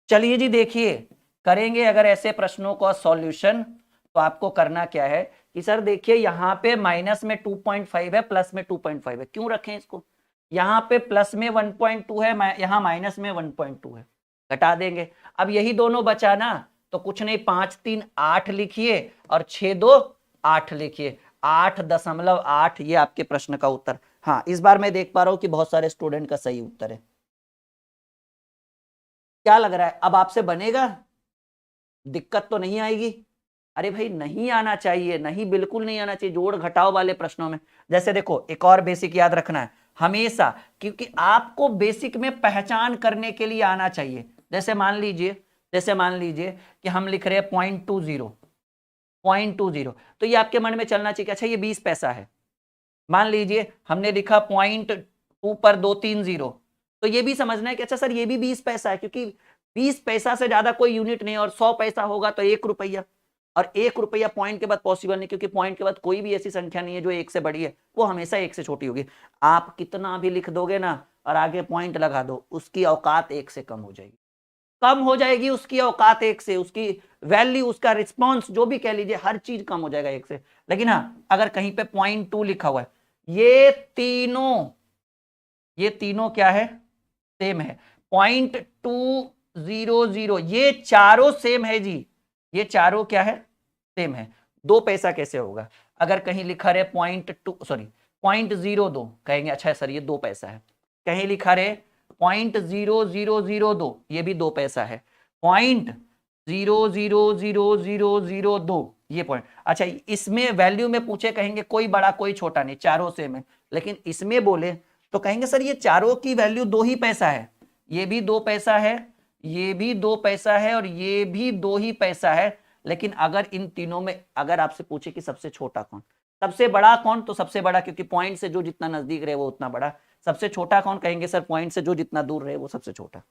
चलिए जी देखिए, करेंगे अगर ऐसे प्रश्नों का सॉल्यूशन तो आपको करना क्या है कि सर देखिए यहाँ पे माइनस में 2.5 है, प्लस में 2.5 है, क्यों रखें इसको? यहाँ पे प्लस में 1.2 है, यहाँ माइनस में 1.2 है, घटा देंगे। अब यही दोनों बचा ना, तो कुछ नहीं, 5 3 8 लिखिए और 6 2 8 लिखिए, 8.8 ये आपके प्रश्न का उत्तर। हाँ, इस बार मैं देख पा रहा हूं कि बहुत सारे स्टूडेंट का सही उत्तर है। क्या लग रहा है अब आपसे बनेगा? दिक्कत तो नहीं आएगी? अरे भाई नहीं आना चाहिए, नहीं बिल्कुल नहीं आना चाहिए जोड़ घटाव वाले प्रश्नों में। जैसे देखो एक और बेसिक याद रखना है हमेशा, क्योंकि आपको बेसिक में पहचान करने के लिए आना चाहिए। जैसे मान लीजिए कि हम लिख रहे हैं 0.20, तो ये आपके मन में चलना चाहिए कि अच्छा ये 20 पैसा है। मान लीजिए हमने लिखा 0.2 पर 230, तो ये भी समझना है कि अच्छा सर ये भी 20 पैसा है, क्योंकि 20 पैसा से ज्यादा कोई यूनिट नहीं, और 100 पैसा होगा तो 1 रुपया, और 1 रुपया पॉइंट के बाद पॉसिबल नहीं, क्योंकि पॉइंट के बाद कोई भी ऐसी संख्या नहीं है जो 1 से बड़ी है, वो हमेशा 1 से छोटी होगी। आप कितना भी लिख दोगे ना और आगे पॉइंट लगा दो, उसकी औकात 1 से कम हो जाएगी, कम हो जाएगी उसकी औकात 1 से, उसकी वैल्यू, उसका रिस्पॉन्स जो भी कह लीजिए, हर चीज कम हो जाएगा 1 से। लेकिन हाँ अगर कहीं पे 0.2 लिखा हुआ है, ये तीनों क्या है, सेम है। 0.200 ये चारों सेम है जी, ये चारों क्या है, सेम है। 2 पैसा कैसे होगा? अगर कहीं लिखा रहे 0.02 कहेंगे अच्छा सर ये 2 पैसा है। कहीं लिखा रहे 0.00002, ये भी 2 पैसा है। 0.00002 ये पॉइंट। अच्छा इसमें वैल्यू में पूछे कहेंगे कोई बड़ा कोई छोटा नहीं, चारों सेम है। लेकिन इसमें बोले तो कहेंगे सर ये चारों की वैल्यू 2 ही पैसा है, ये भी 2 पैसा है, ये भी 2 पैसा है, और ये भी 2 ही पैसा है। लेकिन अगर इन तीनों में अगर आपसे पूछे कि सबसे छोटा कौन, सबसे बड़ा कौन, तो सबसे बड़ा, क्योंकि पॉइंट से जो जितना नजदीक रहे वो उतना बड़ा। सबसे छोटा कौन, कहेंगे सर पॉइंट से जो जितना दूर रहे वो सबसे छोटा।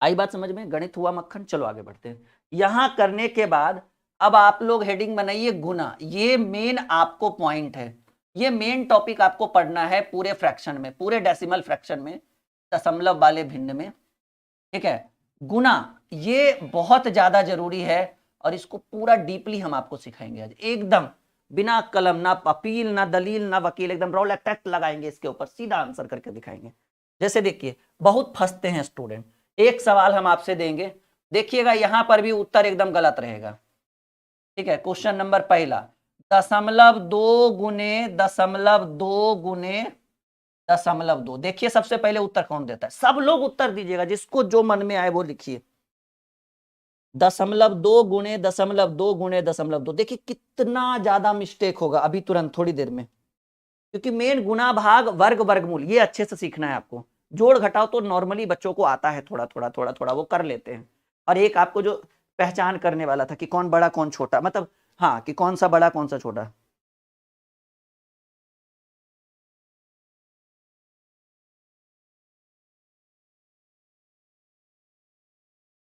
आई बात समझ में? गणित हुआ मक्खन। चलो आगे बढ़ते हैं। यहां करने के बाद अब आप लोग हेडिंग बनाइए गुना, ये मेन आपको पॉइंट है, ये मेन टॉपिक आपको पढ़ना है पूरे फ्रैक्शन में, पूरे डेसिमल फ्रैक्शन में, दशमलव वाले भिन्न में। ठीक है, गुना ये बहुत ज्यादा जरूरी है, और इसको पूरा डीपली हम आपको सिखाएंगे आज, एकदम बिना कलम, ना अपील, ना दलील, ना वकील, एकदम रॉल अटैक लगाएंगे इसके ऊपर, सीधा आंसर करके दिखाएंगे। जैसे देखिए बहुत फंसते हैं स्टूडेंट, एक सवाल हम आपसे देंगे, देखिएगा यहां पर भी उत्तर एकदम गलत रहेगा। ठीक है, क्वेश्चन नंबर पहला, 0.2 देखिए सबसे पहले उत्तर कौन देता है, सब लोग उत्तर दीजिएगा, जिसको जो मन में आए वो लिखिए। 0.2 देखिए कितना ज्यादा मिस्टेक होगा अभी तुरंत थोड़ी देर में, क्योंकि मेन गुना भाग वर्ग वर्गमूल ये अच्छे से सीखना है आपको। जोड़ घटाव तो नॉर्मली बच्चों को आता है, थोड़ा थोड़ा वो कर लेते हैं। और एक आपको जो पहचान करने वाला था कि कौन बड़ा कौन छोटा, मतलब हाँ कि कौन सा बड़ा कौन सा छोटा।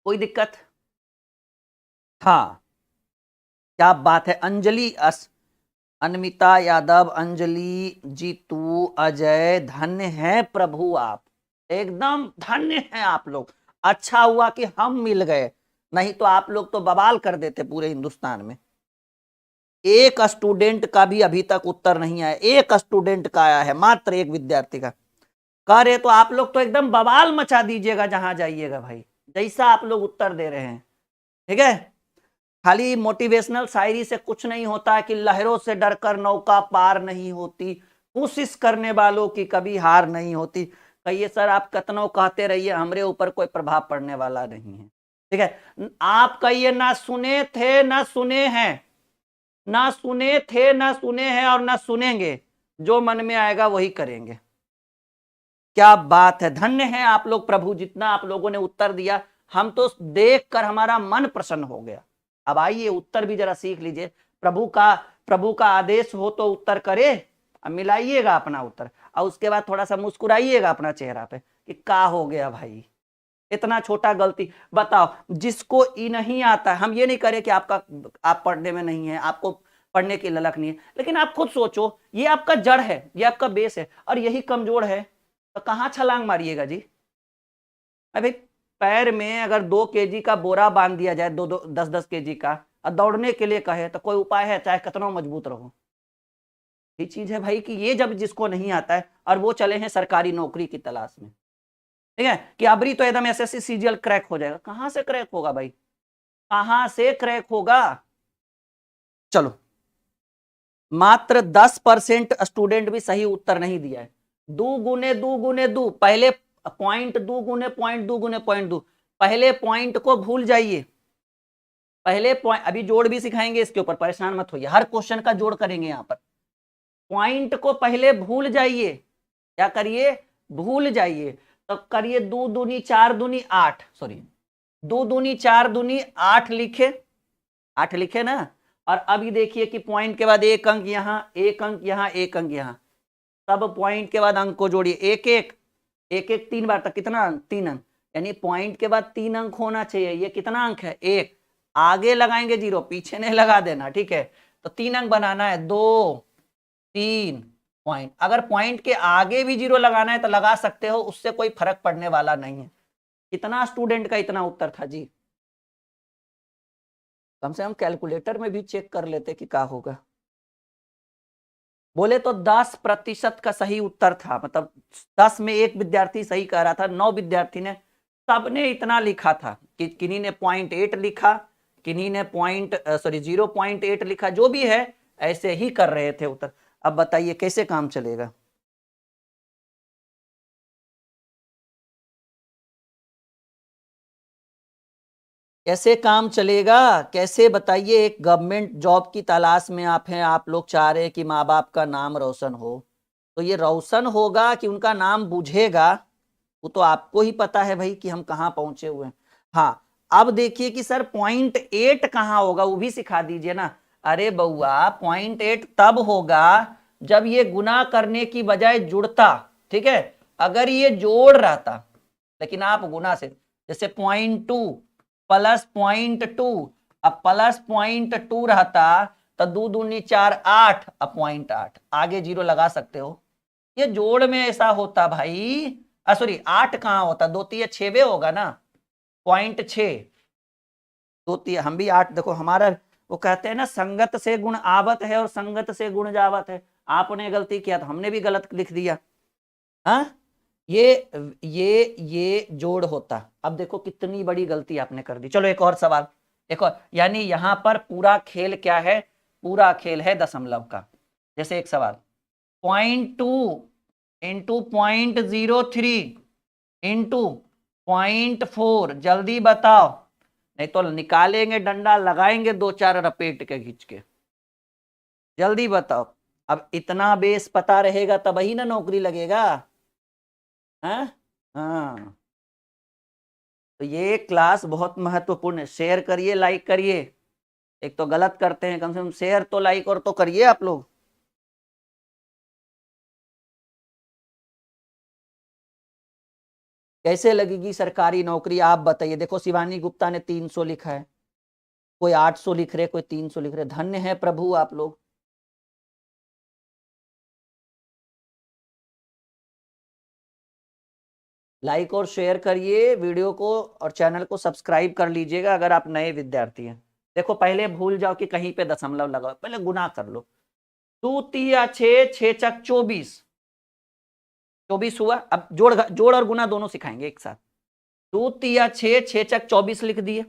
कोई दिक्कत? हाँ, क्या बात है। अंजलि अनमिता यादव, अंजलि जीतू, अजय, धन्य है प्रभु आप, एकदम धन्य हैं आप लोग। अच्छा हुआ कि हम मिल गए, नहीं तो आप लोग तो बवाल कर देते पूरे हिंदुस्तान में। एक स्टूडेंट का भी अभी तक उत्तर नहीं आया, एक स्टूडेंट का आया है, मात्र एक विद्यार्थी का। कह रहे तो आप लोग तो एकदम बवाल मचा दीजिएगा जहां जाइएगा भाई, जैसा आप लोग उत्तर दे रहे हैं। ठीक है, खाली मोटिवेशनल शायरी से कुछ नहीं होता कि लहरों से डरकर नौका पार नहीं होती, कोशिश करने वालों की कभी हार नहीं होती। कहिए सर आप कतनों कहते रहिए, हमरे ऊपर कोई प्रभाव पड़ने वाला नहीं है। ठीक है, आप कहिए ना सुने थे ना सुने हैं, ना सुने थे ना सुने हैं और ना सुनेंगे, जो मन में आएगा वही करेंगे। क्या बात है, धन्य है आप लोग प्रभु, जितना आप लोगों ने उत्तर दिया हम तो देखकर हमारा मन प्रसन्न हो गया। अब आइए उत्तर भी जरा सीख लीजिए। प्रभु का आदेश हो तो उत्तर करे। अब मिलाइएगा अपना उत्तर और उसके बाद थोड़ा सा मुस्कुराइएगा अपना चेहरा पे कि का हो गया भाई, इतना छोटा गलती। बताओ, जिसको ई नहीं आता, हम ये नहीं करें कि आप पढ़ने में नहीं है, आपको पढ़ने की ललक नहीं है, लेकिन आप खुद सोचो, ये आपका जड़ है, ये आपका बेस है, और यही कमजोर है, तो कहां छलांग मारिएगा जी। अभी पैर में अगर 2 केजी का बोरा बांध दिया जाए, 10-10 केजी का, और दौड़ने के लिए कहे तो कोई उपाय है, चाहे कितना मजबूत रहो। ये चीज है भाई कि ये जब जिसको नहीं आता है और वो चले हैं सरकारी नौकरी की तलाश में, ठीक है, कि अबरी तो एकदम एसएससी सीजीएल क्रैक हो जाएगा। कहां से क्रैक होगा भाई, कहां से क्रैक होगा। चलो, मात्र 10% स्टूडेंट भी सही उत्तर नहीं दिया है। 2 गुने 2 पहले पॉइंट, 2 गुने पॉइंट 2 पहले पॉइंट को भूल जाइए। पहले पॉइंट, अभी जोड़ भी सिखाएंगे इसके ऊपर, परेशान मत होइए, हर क्वेश्चन का जोड़ करेंगे यहां पर। पॉइंट को पहले भूल जाइए, क्या करिए, भूल जाइए। तो करिए 2 दूनी 4 दूनी 8, सॉरी 2 दूनी 4 दूनी 8 लिखे, 8 लिखे ना। और अभी देखिए कि पॉइंट के बाद एक अंक यहां, एक अंक यहां, एक अंक यहां, तब पॉइंट के बाद अंक को जोड़िए, एक एक एक एक 3 बार तक, कितना अंक, 3 अंक, यानी पॉइंट के बाद 3 अंक होना चाहिए। ये कितना अंक है, एक, आगे लगाएंगे 0, पीछे नहीं लगा देना, ठीक है। तो 3 अंक बनाना है, 2 3 पॉइंट। अगर पॉइंट के आगे भी 0 लगाना है तो लगा सकते हो, उससे कोई फर्क पड़ने वाला नहीं है। कितना स्टूडेंट का इतना उत्तर था जी, कम से कम कैलकुलेटर में भी चेक कर लेते कि क्या होगा। बोले तो 10% का सही उत्तर था, मतलब 10 में एक विद्यार्थी सही कह रहा था, 9 विद्यार्थी ने, सबने इतना लिखा था कि किन्हीं ने 0.8 लिखा, किन्हीं ने 0.8 लिखा, जो भी है ऐसे ही कर रहे थे उत्तर। अब बताइए कैसे काम चलेगा। कैसे काम चलेगा, कैसे बताइए। एक गवर्नमेंट जॉब की तलाश में आप हैं, आप लोग चाह रहे हैं कि माँ बाप का नाम रोशन हो, तो ये रोशन होगा कि उनका नाम बुझेगा, वो तो आपको ही पता है भाई कि हम कहाँ पहुंचे हुए हैं। हाँ, अब देखिए कि सर 0.8 कहाँ होगा, वो भी सिखा दीजिए ना। अरे बउआ, 0.8 तब होगा जब ये गुना करने की बजाय जुड़ता, ठीक है। अगर ये जोड़ रहता, लेकिन आप गुना से, जैसे 0.2 प्लस 0.2, अब प्लस 0.2 रहता तो 2 दूनी 4 8, अब 0.8 आगे 0 लगा सकते हो। ये जोड़ में ऐसा होता भाई, सॉरी 8 कहाँ होता, 2 3 6 होगा ना, 0.6, 2 3, हम भी 8, देखो हमारा, वो कहते हैं ना संगत से गुण आवत है और संगत से गुण जावत है। आपने गलती किया तो हमने भी गलत लिख दिया। हाँ, ये जोड़ होता। अब देखो कितनी बड़ी गलती आपने कर दी। चलो एक और सवाल, एक और, यानी यहां पर पूरा खेल क्या है, पूरा खेल है दशमलव का। जैसे एक सवाल, 0.2 इंटू 0.03 इंटू 0.4, जल्दी बताओ, नहीं तो निकालेंगे डंडा, लगाएंगे 2 4 रपेट के खींच के। जल्दी बताओ। अब इतना बेस पता रहेगा तब ही ना नौकरी लगेगा। हाँ हाँ, तो ये क्लास बहुत महत्वपूर्ण है, शेयर करिए, लाइक करिए। एक तो गलत करते हैं, कम से कम शेयर तो लाइक और तो करिए आप लोग। कैसे लगेगी सरकारी नौकरी आप बताइए। देखो शिवानी गुप्ता ने 300 लिखा है, कोई 800 लिख रहे, कोई 300 लिख रहे। धन्य है प्रभु आप लोग। लाइक और शेयर करिए वीडियो को और चैनल को सब्सक्राइब कर लीजिएगा अगर आप नए विद्यार्थी हैं। देखो पहले भूल जाओ कि कहीं पे दशमलव लगाओ, पहले गुना कर लो। 2 3 6 6 24, 24 हुआ। अब जोड़ जोड़ और गुना दोनों सिखाएंगे एक साथ। 2 3 6 6 24 लिख दिए।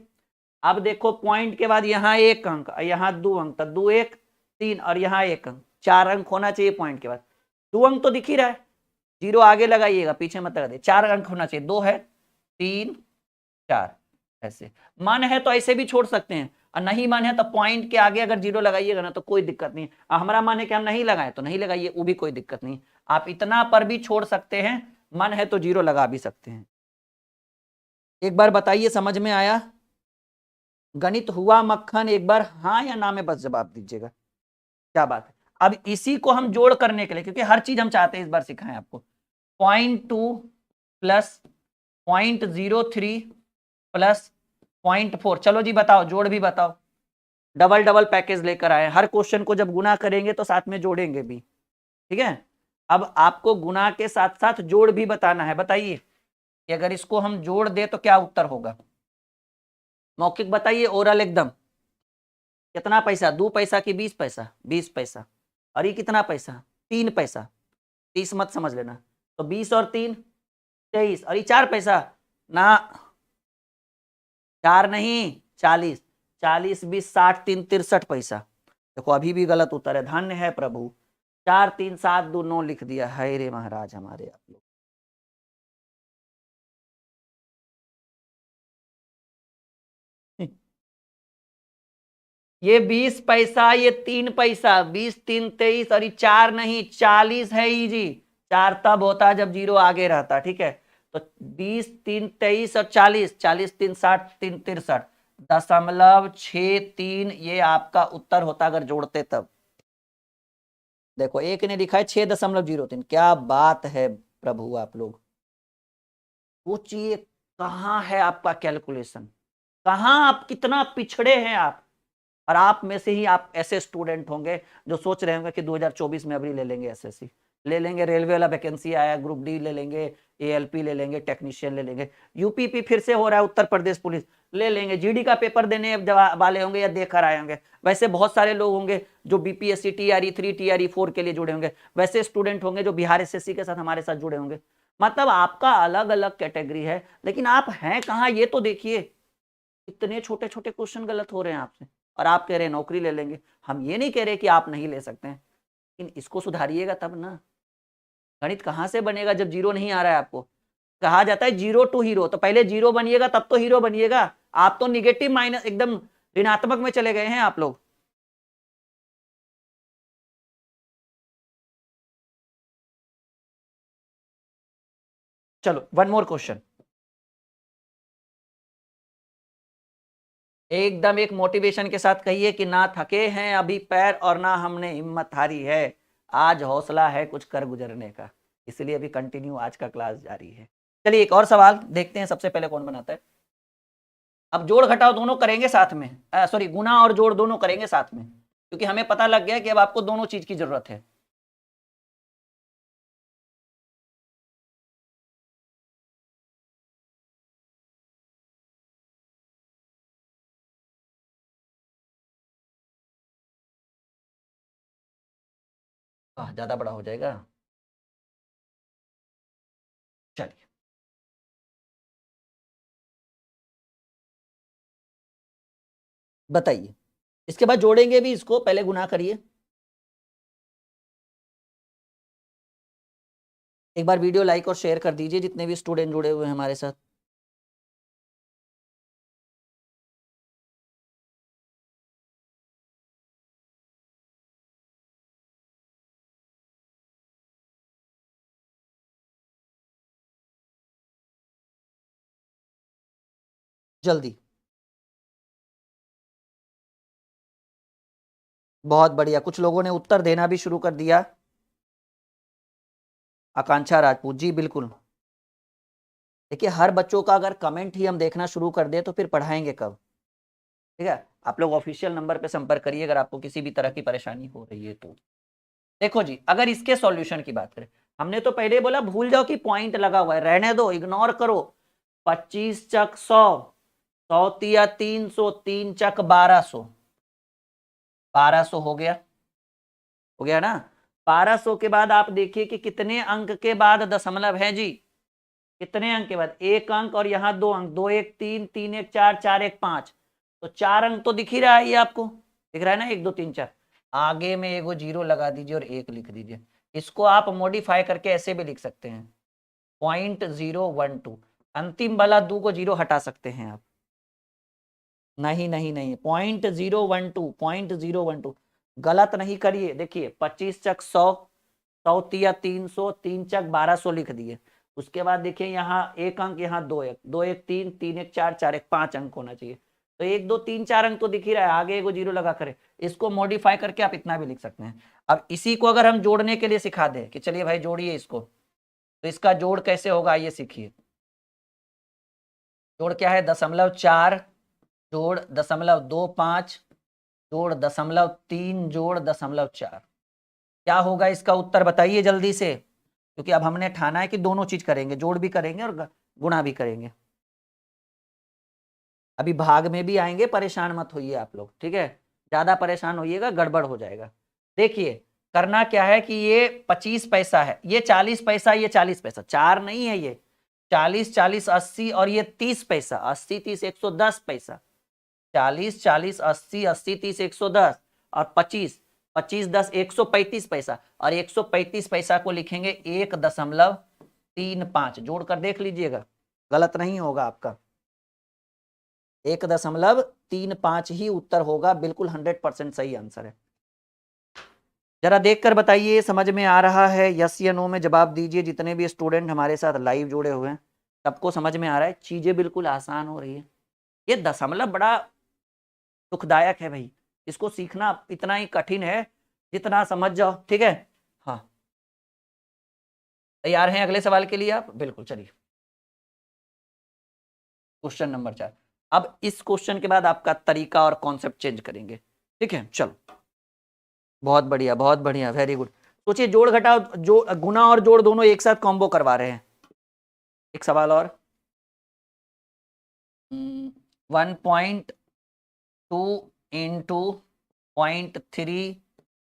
अब देखो पॉइंट के बाद यहाँ 1 अंक, यहाँ 2 अंक, तो 2 1 3 और यहाँ 1 अंक, 4 अंक होना चाहिए पॉइंट के बाद। 2 अंक तो दिख ही रहा है, जीरो आगे लगाइएगा, पीछे मत लगा दे। 4 अंक होना चाहिए, 2 है, 3 4। ऐसे मन है तो ऐसे भी छोड़ सकते हैं, और नहीं मन है तो पॉइंट के आगे अगर जीरो लगाइएगा ना तो कोई दिक्कत नहीं। हमारा मन है कि हम नहीं लगाए तो नहीं लगाइए, वो भी कोई दिक्कत नहीं। आप इतना पर भी छोड़ सकते हैं, मन है तो जीरो लगा भी सकते हैं। एक बार बताइए समझ में आया? गणित हुआ मक्खन, एक बार हाँ या ना में बस जवाब दीजिएगा। क्या बात है। अब इसी को हम जोड़ करने के लिए, क्योंकि हर चीज हम चाहते हैं इस बार सिखाएं आपको। 0.2 प्लस 0.03 प्लस 0.4, चलो जी बताओ, जोड़ भी बताओ। डबल डबल पैकेज लेकर आए, हर क्वेश्चन को जब गुना करेंगे तो साथ में जोड़ेंगे भी, ठीक है। अब आपको गुना के साथ साथ जोड़ भी बताना है। बताइए कि अगर इसको हम जोड़ दे तो क्या उत्तर होगा। मौखिक बताइए, ओरल एकदम। कितना पैसा, 2 पैसा कि 20 पैसा? 20 पैसा। और ये कितना पैसा? 3 पैसा। 30 मत समझ लेना। तो 20 और 3 23, और ये 4 पैसा ना, 4 नहीं, 40। 40 20 60 3 63 पैसा। देखो अभी भी गलत उत्तर है, धन्य है प्रभु। 4 3 7 2 9 लिख दिया है रे महाराज हमारे आप लोग। ये 20 पैसा, ये 3 पैसा, 20 3 23, और ये 4 नहीं, 40 है ही जी। 4 तब होता जब जीरो आगे रहता, ठीक है। तो 20 3 23 और 40, 40 3 60 3 63, 0.63 ये आपका उत्तर होता अगर जोड़ते तब। देखो एक ने लिखा है 6.03। क्या बात है प्रभु आप लोग। सोचिए कहाँ है आपका कैलकुलेशन, कहाँ आप कितना पिछड़े हैं आप। और आप में से ही आप ऐसे स्टूडेंट होंगे जो सोच रहे होंगे कि 2024 में अभी ले लेंगे एसएससी, ले लेंगे, रेलवे वाला वैकेंसी आया, ग्रुप डी ले लेंगे, एएलपी ले लेंगे, टेक्नीशियन ले लेंगे, यूपीपी फिर से हो रहा है, उत्तर प्रदेश पुलिस ले लेंगे, जीडी का पेपर देने वाले होंगे या देकर आए होंगे। वैसे बहुत सारे लोग होंगे जो बीपीएससी TRE 3 TRE 4 के लिए जुड़े होंगे। वैसे स्टूडेंट होंगे जो बिहार एसएससी के साथ हमारे साथ जुड़े होंगे। मतलब आपका अलग अलग कैटेगरी है, लेकिन आप हैं कहाँ ये तो देखिए। इतने छोटे छोटे क्वेश्चन गलत हो रहे हैं आपसे, और आप कह रहे हैं नौकरी ले लेंगे। हम ये नहीं कह रहे कि आप नहीं ले सकते हैं, लेकिन इसको सुधारिएगा तब ना। गणित कहाँ से बनेगा जब जीरो नहीं आ रहा है आपको। कहा जाता है जीरो टू हीरो, तो पहले जीरो बनिएगा तब तो हीरो बनिएगा। आप तो निगेटिव माइनस एकदम ऋणात्मक में चले गए हैं आप लोग। चलो वन मोर क्वेश्चन। एकदम एक मोटिवेशन के साथ कहिए कि ना थके हैं अभी पैर और ना हमने हिम्मत हारी है, आज हौसला है कुछ कर गुजरने का, इसलिए अभी कंटिन्यू आज का क्लास जारी है। चलिए एक और सवाल देखते हैं, सबसे पहले कौन बनाता है। अब जोड़ घटाव दोनों करेंगे साथ में, सॉरी गुना और जोड़ दोनों करेंगे साथ में, क्योंकि हमें पता लग गया कि अब आपको दोनों चीज की जरूरत है। ज्यादा बड़ा हो जाएगा। चलिए बताइए, इसके बाद जोड़ेंगे भी, इसको पहले गुना करिए। एक बार वीडियो लाइक और शेयर कर दीजिए जितने भी स्टूडेंट जुड़े हुए हैं हमारे साथ। जल्दी। बहुत बढ़िया, कुछ लोगों ने उत्तर देना भी शुरू कर दिया। आकांक्षा राजपूत जी बिल्कुल। देखिए हर बच्चों का अगर कमेंट ही हम देखना शुरू कर दे तो फिर पढ़ाएंगे कब। ठीक है, आप लोग ऑफिशियल नंबर पे संपर्क करिए अगर आपको किसी भी तरह की परेशानी हो रही है तो। देखो जी, अगर इसके सॉल्यूशन की बात करें, हमने तो पहले बोला भूल जाओ कि पॉइंट लगा हुआ है, रहने दो, इग्नोर करो। 25 चक 100, 100 तिया 300, 3 चक 1200, 1200 हो गया ना। 1200 के बाद आप देखिए कि कितने अंक के बाद दशमलव है जी, कितने अंक के बाद, एक अंक और यहाँ दो अंक, 2 1 3, 3 1 4, 4 1 5, तो 4 अंक तो दिख ही रहा है, ये आपको दिख रहा है ना, 1 2 3 4। आगे में एगो जीरो लगा दीजिए और 1 लिख दीजिए। इसको आप मॉडिफाई करके ऐसे भी लिख सकते हैं, 0.012। अंतिम वाला 2 को जीरो हटा सकते हैं आप। नहीं नहीं नहीं, 0.012, 0.012 गलत नहीं करिए। देखिए 25 चक 100, 100 तिया 300, 3 चक 1200 लिख दिए। उसके बाद देखिए यहाँ एक अंक, यहाँ 2 1, 2 1 3, 3 1 4, 4 1 5 अंक होना चाहिए। तो 1 2 3 4 अंक तो दिख ही रहा है, आगे एगो जीरो लगा करे। इसको मॉडिफाई करके आप इतना भी लिख सकते हैं। अब इसी को अगर हम जोड़ने के लिए सिखा दें कि चलिए भाई जोड़िए इसको, तो इसका जोड़ कैसे होगा आइए सीखिए। जोड़ क्या है, 0.4 जोड़ 0.25 जोड़ 0.3 जोड़ 0.4। क्या होगा इसका उत्तर बताइए जल्दी से, क्योंकि अब हमने ठाना है कि दोनों चीज करेंगे, जोड़ भी करेंगे और गुणा भी करेंगे। अभी भाग में भी आएंगे, परेशान मत होइए आप लोग, ठीक है, ज्यादा परेशान होइएगा गड़बड़ हो जाएगा। देखिए करना क्या है कि ये 25 पैसा है, ये 40 पैसा, ये 40 पैसा, चार नहीं है ये, 40 40 80 और ये 30 पैसा, 80 30 110 पैसा, 40 40 80 80 30 110 और 25 25 10 135 पैसा, और 135 पैसा को लिखेंगे 1.35, जोड़कर देख लीजिएगा, गलत नहीं होगा आपका, 1.35 ही उत्तर होगा, बिल्कुल 100% सही आंसर है। जरा देखकर बताइए समझ में आ रहा है, यस या नो में जवाब दीजिए। जितने भी स्टूडेंट हमारे साथ लाइव जुड़े हुए हैं सबको समझ में आ रहा है, चीजें बिल्कुल आसान हो रही है। ये दशमलव बड़ा दुखदायक है भाई, इसको सीखना इतना ही कठिन है जितना समझ जाओ, ठीक है। हाँ तैयार हैं अगले सवाल के लिए आप, बिल्कुल चलिए। Question number 4। अब इस क्वेश्चन के बाद आपका तरीका और कॉन्सेप्ट चेंज करेंगे, ठीक है। चलो बहुत बढ़िया, बहुत बढ़िया, वेरी गुड। सोचिए जोड़ घटाओ, जो गुना और जोड़ दोनों एक साथ कॉम्बो करवा रहे हैं। एक सवाल और, 1.2 इंटू 0.3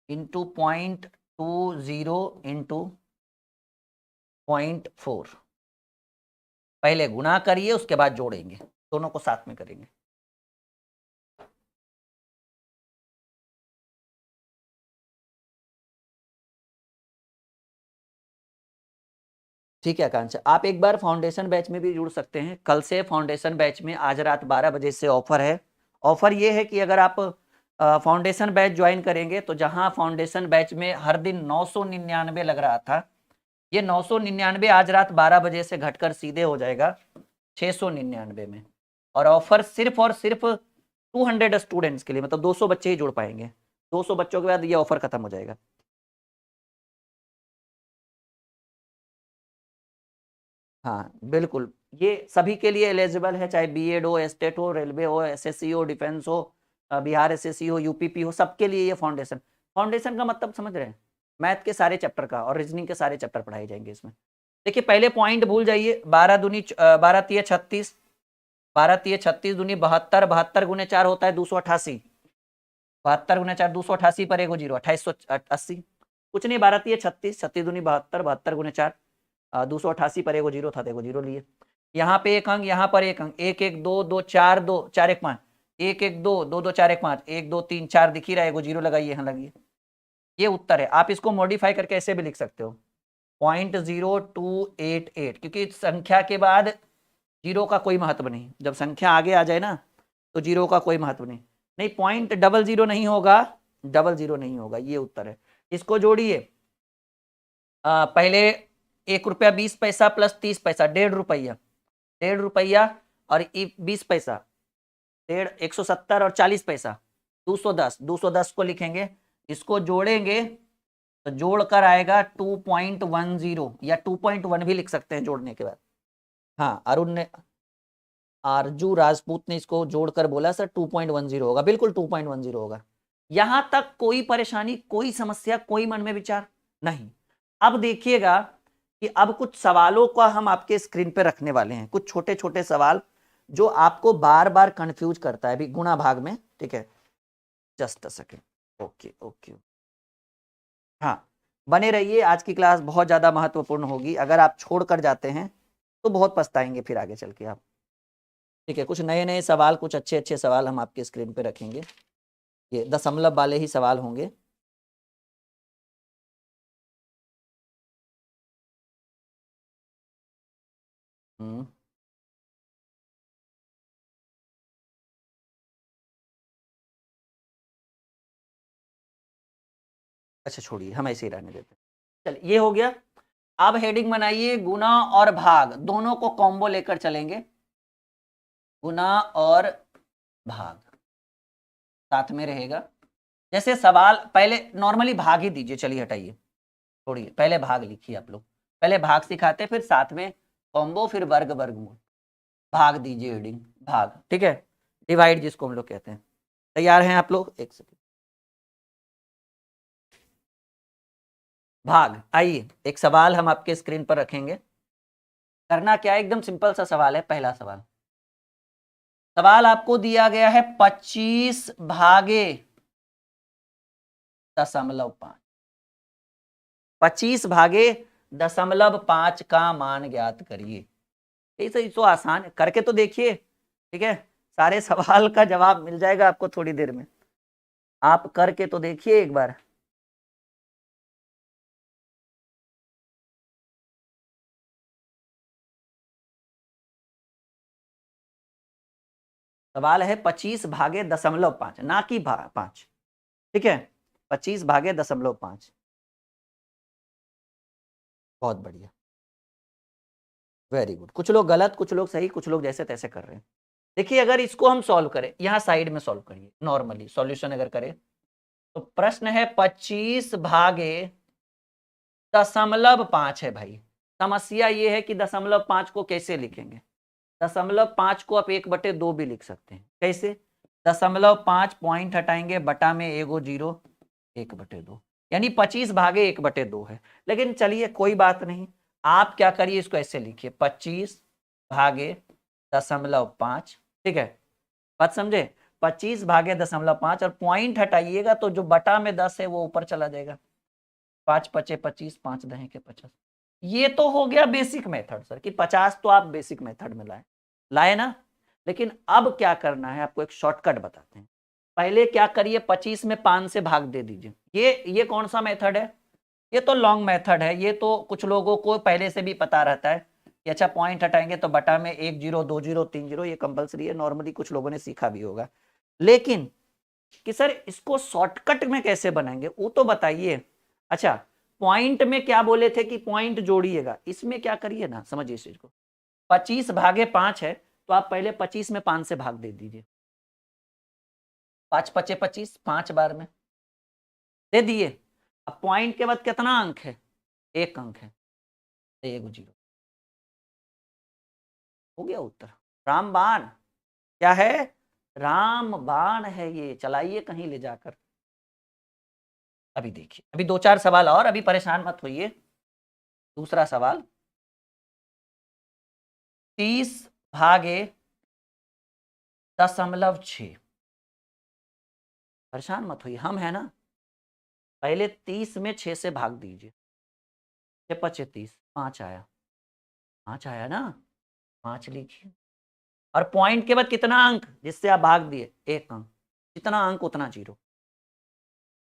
इंटू 0.20 इंटू 0.4। पहले गुना करिए उसके बाद जोड़ेंगे, दोनों को साथ में करेंगे। ठीक है आकांक्षा, आप एक बार फाउंडेशन बैच में भी जुड़ सकते हैं। कल से फाउंडेशन बैच में आज रात 12 बजे से ऑफर है। ऑफर ये है कि अगर आप फाउंडेशन बैच ज्वाइन करेंगे तो जहां फाउंडेशन बैच में हर दिन 999 लग रहा था, ये 999 आज रात 12 बजे से घटकर सीधे हो जाएगा 699 में। और ऑफर सिर्फ और सिर्फ 200 स्टूडेंट्स के लिए, मतलब 200 बच्चे ही जुड़ पाएंगे। 200 बच्चों के बाद ये ऑफर खत्म हो जाएगा। हाँ बिल्कुल, ये सभी के लिए एलिजिबल है, चाहे बीएड हो, एस्टेट हो, रेलवे हो, एसएससी हो, डिफेंस हो, बिहार एसएससी हो, यूपीपी हो, सबके लिए ये फाउंडेशन। फाउंडेशन का मतलब समझ रहे हैं, मैथ के सारे चैप्टर का और रीजनिंग के सारे चैप्टर पढ़ाए जाएंगे इसमें। देखिए पहले पॉइंट भूल जाइए, 12 दूनी 12 तिया 36, 12 तिया 36 दूनी 72, 72 गुने 4 होता है 288, 72 गुने 4 288 पर एगो जीरो 2880, कुछ नहीं, 12 तिया 36, 36 दूनी 72, 72 गुने 4 288 पर एगो जीरो था, देखो जीरो लिए। यहाँ पे एक अंक, यहाँ पर एक अंक, 1 1 2 2 4 2 4 1 5, 1 1 2 2 2 4 1 5, 1 2 3 4 दिख ही रहा है, एगो जीरो लगाइए, यहाँ लगिए। ये उत्तर है। आप इसको मॉडिफाई करके ऐसे भी लिख सकते हो 0.0288, क्योंकि संख्या के बाद जीरो का कोई महत्व नहीं, जब संख्या आगे आ जाए ना तो जीरो का कोई महत्व नहीं। नहीं 0.00 नहीं होगा, 00 नहीं होगा, ये उत्तर है। इसको जोड़िए, पहले 1 रुपया 20 पैसा प्लस 30 पैसा, 1.5 रुपया, 1.5 रुपया और 20 पैसा, 170 और 40 पैसा 210, 210 को लिखेंगे, इसको जोड़ेंगे तो जोड़कर आएगा 2.10 या 2.1 भी लिख सकते हैं जोड़ने के बाद। हाँ, आरजू राजपूत ने इसको जोड़कर बोला सर 2.10 होगा, बिल्कुल 2.10 होगा। यहां तक कोई परेशानी, कोई समस्या, कोई मन में विचार नहीं। अब देखिएगा कि अब कुछ सवालों का हम आपके स्क्रीन पे रखने वाले हैं, कुछ छोटे छोटे सवाल जो आपको बार बार कंफ्यूज करता है अभी गुणा भाग में, ठीक है? Just a second, okay okay, हाँ बने रहिए, आज की क्लास बहुत ज्यादा महत्वपूर्ण होगी। अगर आप छोड़ कर जाते हैं तो बहुत पछताएंगे फिर आगे चल के आप, ठीक है? कुछ नए नए सवाल, कुछ अच्छे अच्छे सवाल हम आपके स्क्रीन पे रखेंगे, ये दशमलव वाले ही सवाल होंगे। अच्छा छोड़िए, हम ऐसे ही रहने देते हैं। चलिए ये हो गया। अब हेडिंग बनाइए गुना और भाग, दोनों को कॉम्बो लेकर चलेंगे। गुना और भाग साथ में रहेगा। जैसे सवाल पहले नॉर्मली भाग ही दीजिए, चलिए हटाइए, छोड़िए, पहले भाग लिखिए आप लोग, पहले भाग सिखाते फिर साथ में कॉम्बो, फिर वर्ग वर्गमूल। भाग दीजिए हेडिंग भाग, ठीक है? डिवाइड जिसको हम लोग कहते हैं। तैयार हैं आप लोग? एक सेकेंड, भाग। आइए एक सवाल हम आपके स्क्रीन पर रखेंगे। करना क्या है, एकदम सिंपल सा सवाल है। पहला सवाल, सवाल आपको दिया गया है 25 भागे 0.5, 25 भागे 0.5 का मान ज्ञात करिए। ऐसे तो आसान है, करके तो देखिए, ठीक है? सारे सवाल का जवाब मिल जाएगा आपको थोड़ी देर में, आप करके तो देखिए एक बार। सवाल है 25 भागे 0.5, ना कि 5, ठीक है? 25 भागे 0.5। बहुत बढ़िया, वेरी गुड। कुछ लोग गलत, कुछ लोग सही, कुछ लोग जैसे तैसे कर रहे हैं। देखिए अगर इसको हम सॉल्व करें, यहां साइड में सॉल्व करिए, नॉर्मली सॉल्यूशन अगर करें तो प्रश्न है 25 भागे 0.5 है भाई। समस्या ये है कि 0.5 को कैसे लिखेंगे? 0.5 को आप 1/2 भी लिख सकते हैं। कैसे? 0.5 पॉइंट हटाएंगे, बटा में एगो जीरो, 1/2, यानी 25 भागे 1/2 है। लेकिन चलिए कोई बात नहीं, आप क्या करिए, इसको ऐसे लिखिए 25 भागे 0.5, ठीक है? बात समझे? 25 भागे 0.5 और पॉइंट हटाइएगा तो जो बटा में 10 है वो ऊपर चला जाएगा। 5 पचे 25, 5 दहे के 50। ये तो हो गया बेसिक मेथड सर, कि 50 तो आप बेसिक मेथड में लाए ना। लेकिन अब क्या करना है, आपको एक शॉर्टकट बताते हैं। पहले क्या करिए, 25 में 5 से भाग दे दीजिए। ये कौन सा मेथड है? ये तो लॉन्ग मेथड है, ये तो कुछ लोगों को पहले से भी पता रहता है कि अच्छा पॉइंट हटाएंगे तो बटा में 1 0 2 0 3 0, ये कंपलसरी है, नॉर्मली कुछ लोगों ने सीखा भी होगा। लेकिन कि सर इसको शॉर्टकट में कैसे बनाएंगे वो तो बताइए। अच्छा पॉइंट में क्या बोले थे कि पॉइंट जोड़िएगा, इसमें क्या करिए ना, समझिए इस चीज को। 25 भागे 5 है तो आप पहले 25 में 5 से भाग दे दीजिए। 5 पचे 25, 5 बार में दे दिए। अब पॉइंट के बाद कितना अंक है? 1 अंक है, एक जीरो। हो गया उत्तर। रामबाण क्या है? रामबाण है, ये चलाइए कहीं ले जाकर। अभी देखिए, अभी 2-4 सवाल और, अभी परेशान मत होइए। दूसरा सवाल, 30 भागे 0.6। परेशान मत होइए, हम है ना। पहले 30 में 6 से भाग दीजिए, 6 पचे 30, 5 आया, 5 आया ना, 5 लिखिए। और पॉइंट के बाद कितना अंक जिससे आप भाग दिए? 1 अंक, जितना अंक उतना जीरो।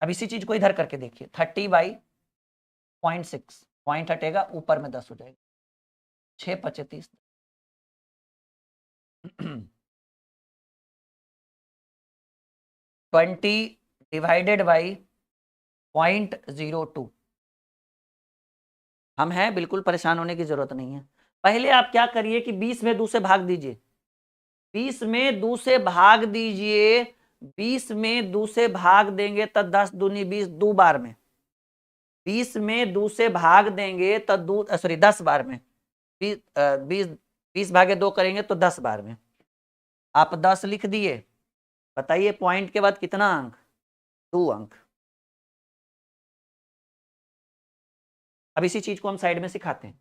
अब इसी चीज को इधर करके देखिए, 30/0.6, पॉइंट हटेगा ऊपर में 10 हो जाएगा, 6 पचे 30। 20/0.02। हम हैं, बिल्कुल परेशान होने की जरूरत नहीं है। पहले आप क्या करिए कि 20 में 2 से भाग दीजिए, 20 में 2 से भाग दीजिए, 20 में 2 से भाग देंगे तो 10 दूनी 20, 2 बार में। 20 में 2 से भाग देंगे तो 10 बार में। 20 भागे 2 करेंगे तो 10 बार में। आप 10 लिख दिए। बताइए पॉइंट के बाद कितना अंक? 2 अंक। अब इसी चीज को हम साइड में सिखाते हैं।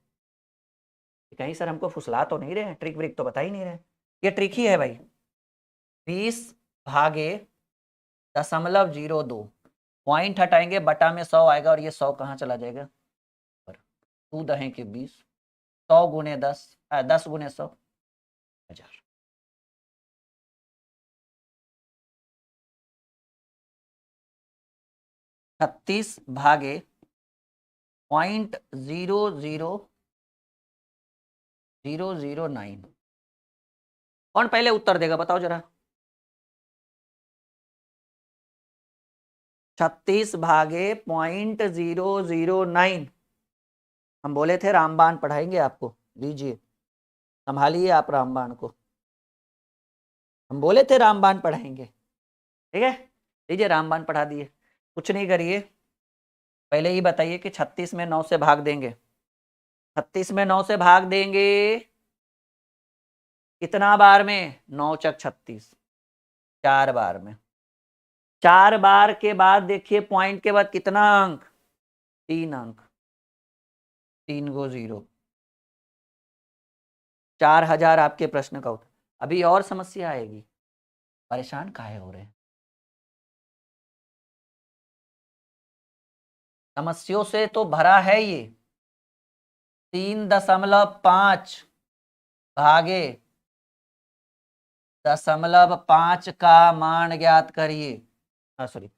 कहीं सर हमको फुसला तो नहीं रहे हैं, ट्रिक व्रिक तो बता ही नहीं रहे। ये ट्रिक ही है भाई। 20 भागे 0.02, पॉइंट हटाएंगे, बटा में 100 आएगा और ये 100 कहाँ चला जाएगा? 2 दहें के 20, 100 गुने 10, 10 गुने 100, 1000। छत्तीस भागे 0.00009। कौन पहले उत्तर देगा बताओ जरा? 36 भागे 0.009। हम बोले थे रामबाण पढ़ाएंगे आपको, लीजिए संभालिए आप रामबाण को। हम बोले थे रामबाण पढ़ाएंगे, ठीक है, लीजिए रामबाण पढ़ा दिए। कुछ नहीं करिए, पहले ही बताइए कि 36 में 9 से भाग देंगे। 36 में 9 से भाग देंगे कितना बार में? 9 चक 36, 4 बार में। 4 बार के बाद देखिए पॉइंट के बाद कितना अंक? 3 अंक। 3 गो 0, 4000 आपके प्रश्न का उत्तर। अभी और समस्या आएगी, परेशान काहे हो रहे हैं? समस्याओं से तो भरा है ये। 3.5 भागे 0.5 का मान ज्ञात करिए। सॉरी,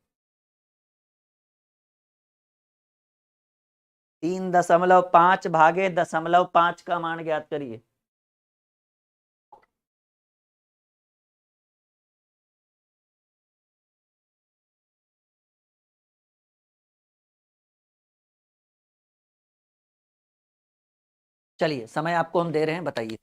3.5 भागे 0.5 का मान ज्ञात करिए। चलिए समय आपको हम दे रहे हैं, बताइए।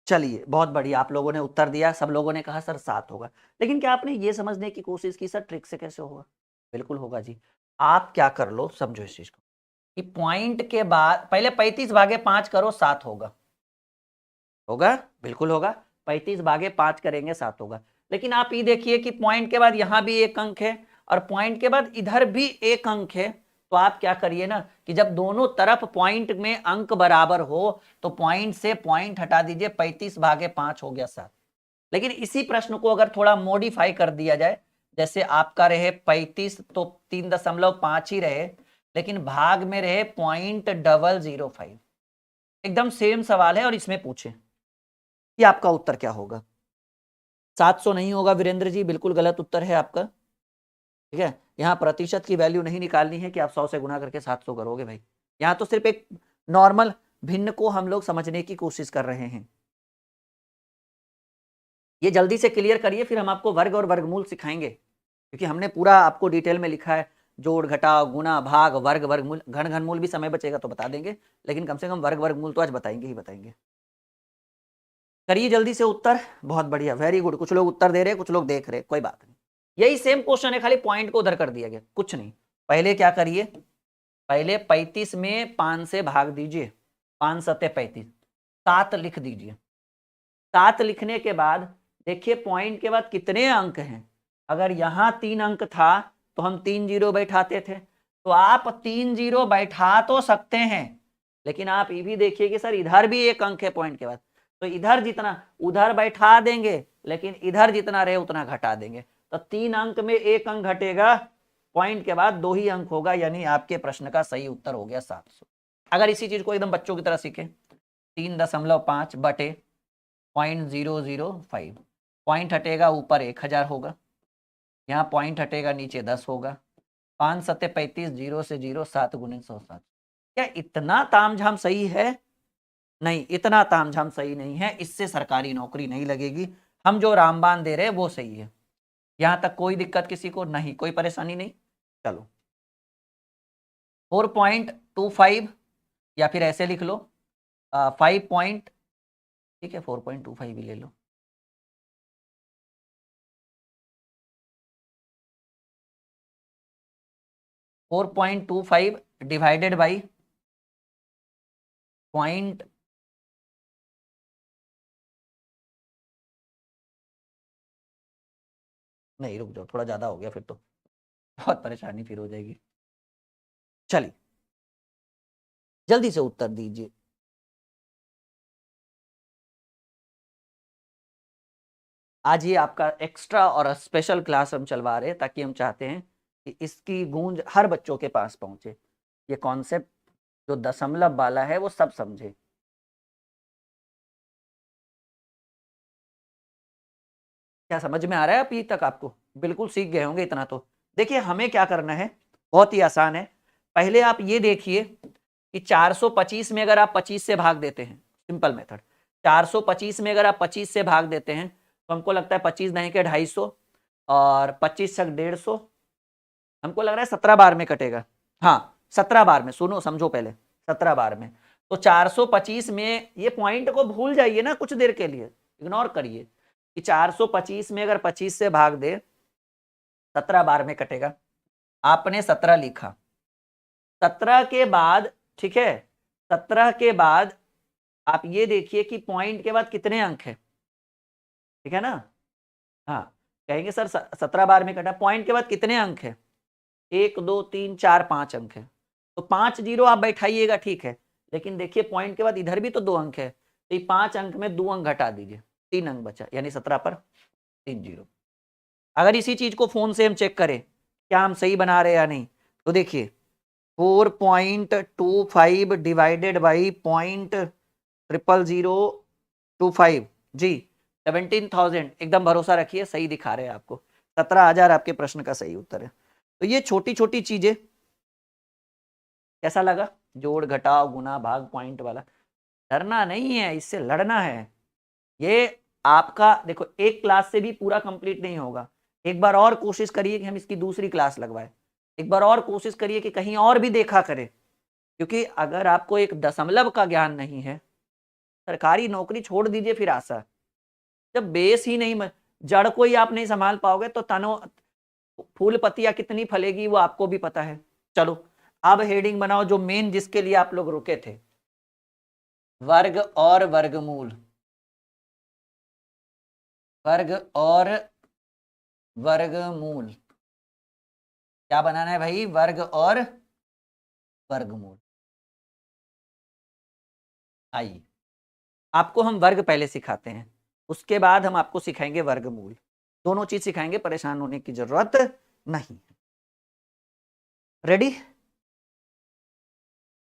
चलिए बहुत बढ़िया, आप लोगों ने उत्तर दिया। सब लोगों ने कहा सर 7 होगा, लेकिन क्या आपने ये समझने की कोशिश की सर ट्रिक से कैसे होगा? बिल्कुल होगा जी। आप क्या कर लो, समझो इस चीज को कि पॉइंट के बाद पहले 35 भागे 5 करो, 7 होगा। होगा, बिल्कुल होगा। 35 भागे 5 करेंगे 7 होगा। लेकिन आप ये देखिए कि पॉइंट के बाद यहां भी एक अंक है और पॉइंट के बाद इधर भी एक अंक है। तो आप क्या करिए ना कि जब दोनों तरफ पॉइंट में अंक बराबर हो तो पॉइंट से पॉइंट हटा दीजिए। 35 भागे 5 हो गया 7। लेकिन इसी प्रश्न को अगर थोड़ा मॉडिफाई कर दिया जाए, जैसे आपका रहे 35 तो 3.5 ही रहे, लेकिन भाग में रहे 0.005। एकदम सेम सवाल है और इसमें पूछे कि आपका उत्तर क्या होगा? 700 नहीं होगा वीरेंद्र जी, बिल्कुल गलत उत्तर है आपका। ठीक है, यहाँ प्रतिशत की वैल्यू नहीं निकालनी है कि आप 100 से गुना करके 700 करोगे भाई। यहाँ तो सिर्फ एक नॉर्मल भिन्न को हम लोग समझने की कोशिश कर रहे हैं। ये जल्दी से क्लियर करिए, फिर हम आपको वर्ग और वर्गमूल सिखाएंगे, क्योंकि हमने पूरा आपको डिटेल में लिखा है। जोड़ घटाव गुणा भाग वर्ग वर्गमूल, घन घनमूल भी समय बचेगा तो बता देंगे, लेकिन कम से कम वर्ग वर्गमूल तो आज बताएंगे ही बताएंगे। करिए जल्दी से उत्तर। बहुत बढ़िया, वेरी गुड। कुछ लोग उत्तर दे रहे हैं, कुछ लोग देख रहे हैं, कोई बात नहीं। यही सेम क्वेश्चन है, खाली पॉइंट को उधर कर दिया गया, कुछ नहीं। पहले क्या करिए, पहले 35 में 5 से भाग दीजिए, 5 सत्ते 35, 7 लिख दीजिए। 7 लिखने के बाद देखिए पॉइंट के बाद कितने अंक हैं। अगर यहाँ 3 अंक था तो हम 3 जीरो बैठाते थे, तो आप 3 जीरो बैठा तो सकते हैं, लेकिन आप ये भी देखिए कि सर इधर भी एक अंक है पॉइंट के बाद, तो इधर जितना उधर बैठा देंगे, लेकिन इधर जितना रहे उतना घटा देंगे। तो 3 अंक में एक अंक घटेगा, पॉइंट के बाद 2 ही अंक होगा, यानी आपके प्रश्न का सही उत्तर हो गया 700। अगर इसी चीज को एकदम बच्चों की तरह सीखे, 3.5 बटे 0.005, पॉइंट हटेगा ऊपर 1000 होगा, यहाँ पॉइंट हटेगा नीचे 10 होगा, 5 सत्ते 35, 0 से 0, 7 गुने 107। क्या इतना तामझाम सही है? नहीं, इतना तामझाम सही नहीं है, इससे सरकारी नौकरी नहीं लगेगी। हम जो रामबाण दे रहे हैं वो सही है। यहां तक कोई दिक्कत किसी को नहीं, कोई परेशानी नहीं। चलो 4.25 या फिर ऐसे लिख लो 5 पॉइंट, ठीक है 4.25 भी ले लो। .25 डिवाइडेड बाई पॉइंट, नहीं रुक जाओ, थोड़ा ज्यादा हो गया फिर तो, बहुत परेशानी फिर हो जाएगी। चलिए जल्दी से उत्तर दीजिए। आज ये आपका एक्स्ट्रा और स्पेशल क्लास हम चलवा रहे हैं ताकि हम चाहते हैं कि इसकी गूंज हर बच्चों के पास पहुंचे, ये कॉन्सेप्ट जो दशमलव वाला है वो सब समझे। क्या समझ में आ रहा है अभी तक आपको? बिल्कुल सीख गए होंगे इतना तो। देखिए हमें क्या करना है, बहुत ही आसान है। पहले आप ये देखिए कि 425 में अगर आप 25 से भाग देते हैं, सिंपल मेथड, 425 में अगर आप 25 से भाग देते हैं तो हमको लगता है 25 नहीं के 250 और 25 तक 150, हमको लग रहा है 17 बार में कटेगा। हाँ 17 बार में, सुनो समझो पहले, 17 बार में। तो 425 में, ये पॉइंट को भूल जाइए ना कुछ देर के लिए, इग्नोर करिए कि 425 में अगर 25 से भाग दे 17 बार में कटेगा। आपने 17 लिखा, 17 के बाद, ठीक है 17 के बाद आप ये देखिए कि पॉइंट के बाद कितने अंक है, ठीक है ना। हाँ कहेंगे सर 17 बार में कटा, पॉइंट के बाद कितने अंक है, 1 2 3 4 5 अंक है। तो 5 जीरो आप बैठाइएगा, ठीक है, लेकिन देखिए पॉइंट के बाद इधर भी तो 2 अंक है, तो ये 5 अंक में 2 अंक घटा दीजिए, 3 अंक बचा, यानी 17 पर 3 जीरो। अगर इसी चीज को फोन से हम चेक करें क्या हम सही बना रहे हैं या नहीं, तो देखिए 4.25 डिवाइडेड बाई 0.00025 जी 17,000, एकदम भरोसा रखिए सही दिखा रहे हैं आपको, 17,000 आपके प्रश्न का सही उत्तर है। तो ये छोटी छोटी चीजें कैसा लगा, जोड़ घटाव गुना भाग पॉइंट वाला, डरना नहीं है, इससे लड़ना है। ये आपका देखो एक क्लास से भी पूरा कंप्लीट नहीं होगा, एक बार और कोशिश करिए कि हम इसकी दूसरी क्लास लगवाए, एक बार और कोशिश करिए कि कहीं और भी देखा करें, क्योंकि अगर आपको एक दशमलव का ज्ञान नहीं है, सरकारी नौकरी छोड़ दीजिए फिर आशा, जब बेस ही नहीं, जड़ को ही आप नहीं संभाल पाओगे तो तनो फूल पत्तियां कितनी फलेगी वो आपको भी पता है। चलो अब हेडिंग बनाओ जो मेन जिसके लिए आप लोग रुके थे, वर्ग और वर्गमूल, वर्ग और वर्गमूल, क्या बनाना है भाई, वर्ग और वर्गमूल। आइए आपको हम वर्ग पहले सिखाते हैं, उसके बाद हम आपको सिखाएंगे वर्गमूल, दोनों चीज सिखाएंगे, परेशान होने की जरूरत नहीं। रेडी?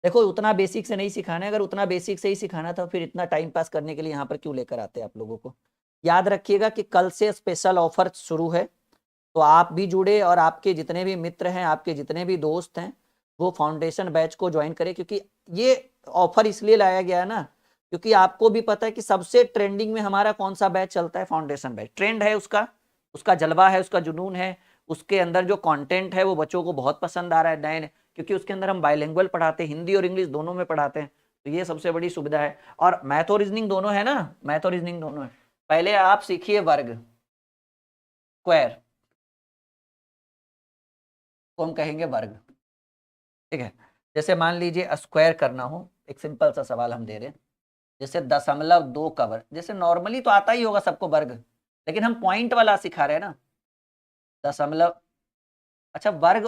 देखो उतना बेसिक से नहीं सिखाना है, अगर उतना बेसिक से ही सिखाना था फिर इतना टाइम पास करने के लिए यहाँ पर क्यों लेकर आते हैं आप लोगों को। याद रखिएगा कि कल से स्पेशल ऑफर शुरू है, तो आप भी जुड़े और आपके जितने भी मित्र हैं, आपके जितने भी दोस्त हैं, वो फाउंडेशन बैच को ज्वाइन करें, क्योंकि ये ऑफर इसलिए लाया गया है ना, क्योंकि आपको भी पता है कि सबसे ट्रेंडिंग में हमारा कौन सा बैच चलता है, फाउंडेशन बैच। ट्रेंड है उसका, उसका जलवा है, उसका जुनून है, उसके अंदर जो कंटेंट है वो बच्चों को बहुत पसंद आ रहा है नए, क्योंकि उसके अंदर हम बाइलिंगुअल पढ़ाते हैं, हिंदी और इंग्लिश दोनों में पढ़ाते हैं, तो ये सबसे बड़ी सुविधा है। और मैथ और रीजनिंग दोनों है ना, मैथ और रीजनिंग दोनों है। पहले आप सीखिए वर्ग, स्क्वायर को हम कहेंगे वर्ग, ठीक है। जैसे मान लीजिए स्क्वायर करना हो, एक सिंपल सा सवाल हम दे रहे हैं, जैसे 0.2 का वर्ग, जैसे नॉर्मली तो आता ही होगा सबको वर्ग, लेकिन हम पॉइंट वाला सिखा रहे हैं ना, दशमलव। अच्छा वर्ग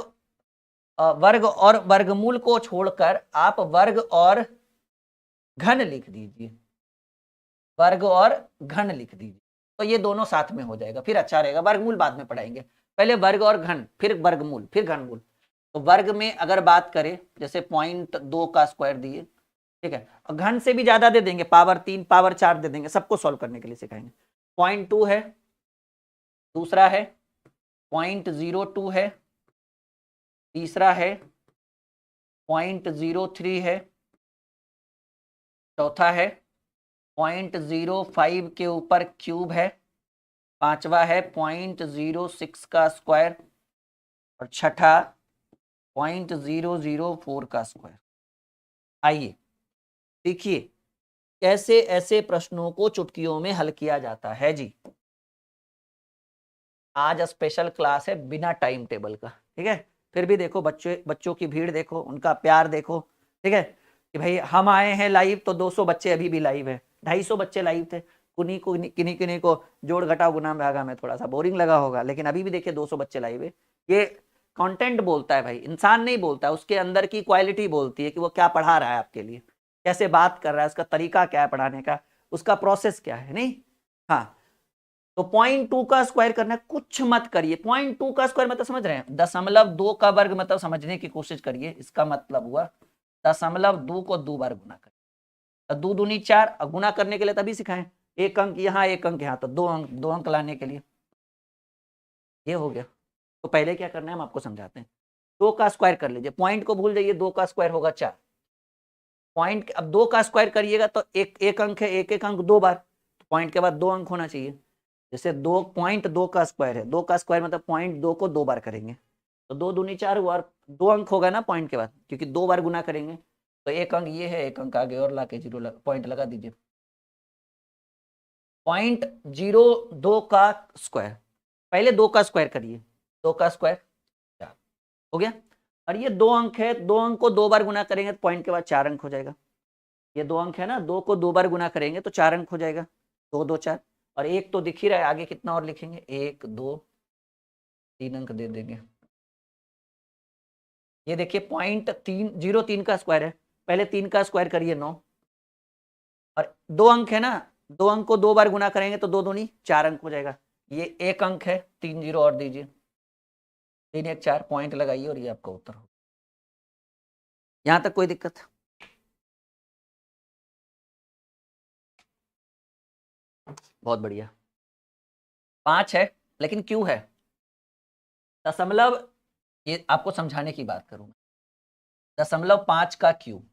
और वर्गमूल को छोड़कर आप वर्ग और घन लिख दीजिए, वर्ग और घन लिख दीजिए, तो ये दोनों साथ में हो जाएगा, फिर अच्छा रहेगा। वर्गमूल बाद में पढ़ाएंगे, पहले वर्ग और घन, फिर वर्गमूल, फिर घनमूल। तो वर्ग में अगर बात करें जैसे 0.2 का स्क्वायर दिए, ठीक है, और घन से भी ज्यादा दे देंगे, पावर 3 पावर 4 दे देंगे, सबको सॉल्व करने के लिए सिखाएंगे। 0.2 है, दूसरा है 0.02 है, तीसरा है 0.03 है, चौथा है 0.05 के ऊपर क्यूब है, पांचवा है 0.06 का स्क्वायर, और छठा 0.004 का स्क्वायर। आइए देखिए कैसे ऐसे प्रश्नों को चुटकियों में हल किया जाता है जी। आज स्पेशल क्लास है बिना टाइम टेबल का, ठीक है, फिर भी देखो बच्चों की भीड़ देखो, उनका प्यार देखो, ठीक है, कि भाई हम आए हैं लाइव तो 200 बच्चे अभी भी लाइव है, 250 बच्चे लाइव थे, किन्हीं को जोड़ घटाव गुना भागा में थोड़ा सा बोरिंग लगा होगा, लेकिन अभी भी देखिए 200 बच्चे लाइव है। ये कंटेंट बोलता है भाई, इंसान नहीं बोलता है, उसके अंदर की क्वालिटी बोलती है कि वो क्या पढ़ा रहा है आपके लिए, कैसे बात कर रहा है, उसका तरीका क्या है पढ़ाने का, उसका प्रोसेस क्या है। नहीं, हाँ, तो 0.2 का स्क्वायर करना है, कुछ मत करिए। 0.2 का स्क्वायर मतलब समझ रहे हैं, 0.2 का वर्ग मतलब समझने की कोशिश करिए, इसका मतलब हुआ 0.2 को 2 बार गुना करें, तो 2 दूनी 4, गुना करने के लिए तभी सिखाएं, एक अंक यहाँ एक अंक यहाँ, तो 2 अंक लाने के लिए ये हो गया। तो पहले क्या करना है हम आपको समझाते हैं। 2 का स्क्वायर कर लीजिए, पॉइंट को भूल जाइए, 2 का स्क्वायर होगा 4, पॉइंट अब 2 का स्क्वायर करिएगा तो एक अंक है, एक अंक 2 बार, पॉइंट के बाद 2 अंक होना चाहिए। जैसे 2.2 का स्क्वायर है, 2 का स्क्वायर मतलब 0.2 को 2 बार करेंगे, तो 2 दूनी 4 हुआ, और 2 अंक होगा ना पॉइंट के बाद, क्योंकि 2 बार गुना करेंगे, तो एक अंक ये है, एक अंक आगे और लाके 0 पॉइंट लगा दीजिए। 0.02 का स्क्वायर, पहले 2 का स्क्वायर करिए, 2 का स्क्वायर 4 हो गया, और ये 2 अंक है, 2 अंक को 2 बार गुना करेंगे तो पॉइंट के बाद 4 अंक हो जाएगा। ये 2 अंक है ना, 2 को 2 बार गुना करेंगे तो 4 अंक हो जाएगा, 2 2 4, और एक तो दिख ही रहा है, आगे कितना और लिखेंगे, 1 2 3 अंक दे देंगे। ये देखिए 0.03 का स्क्वायर है, पहले 3 का स्क्वायर करिए 9, और 2 अंक है ना, 2 अंक को 2 बार गुना करेंगे तो 2 दूनी 4 अंक हो जाएगा। ये एक अंक है, 3 0 और दीजिए, 3 1 4 पॉइंट लगाइए, और ये आपका उत्तर हो। यहां तक कोई दिक्कत? बहुत बढ़िया। 5 है, लेकिन क्यों है दशमलव, ये आपको समझाने की बात करूं, 0.5 का क्यूब,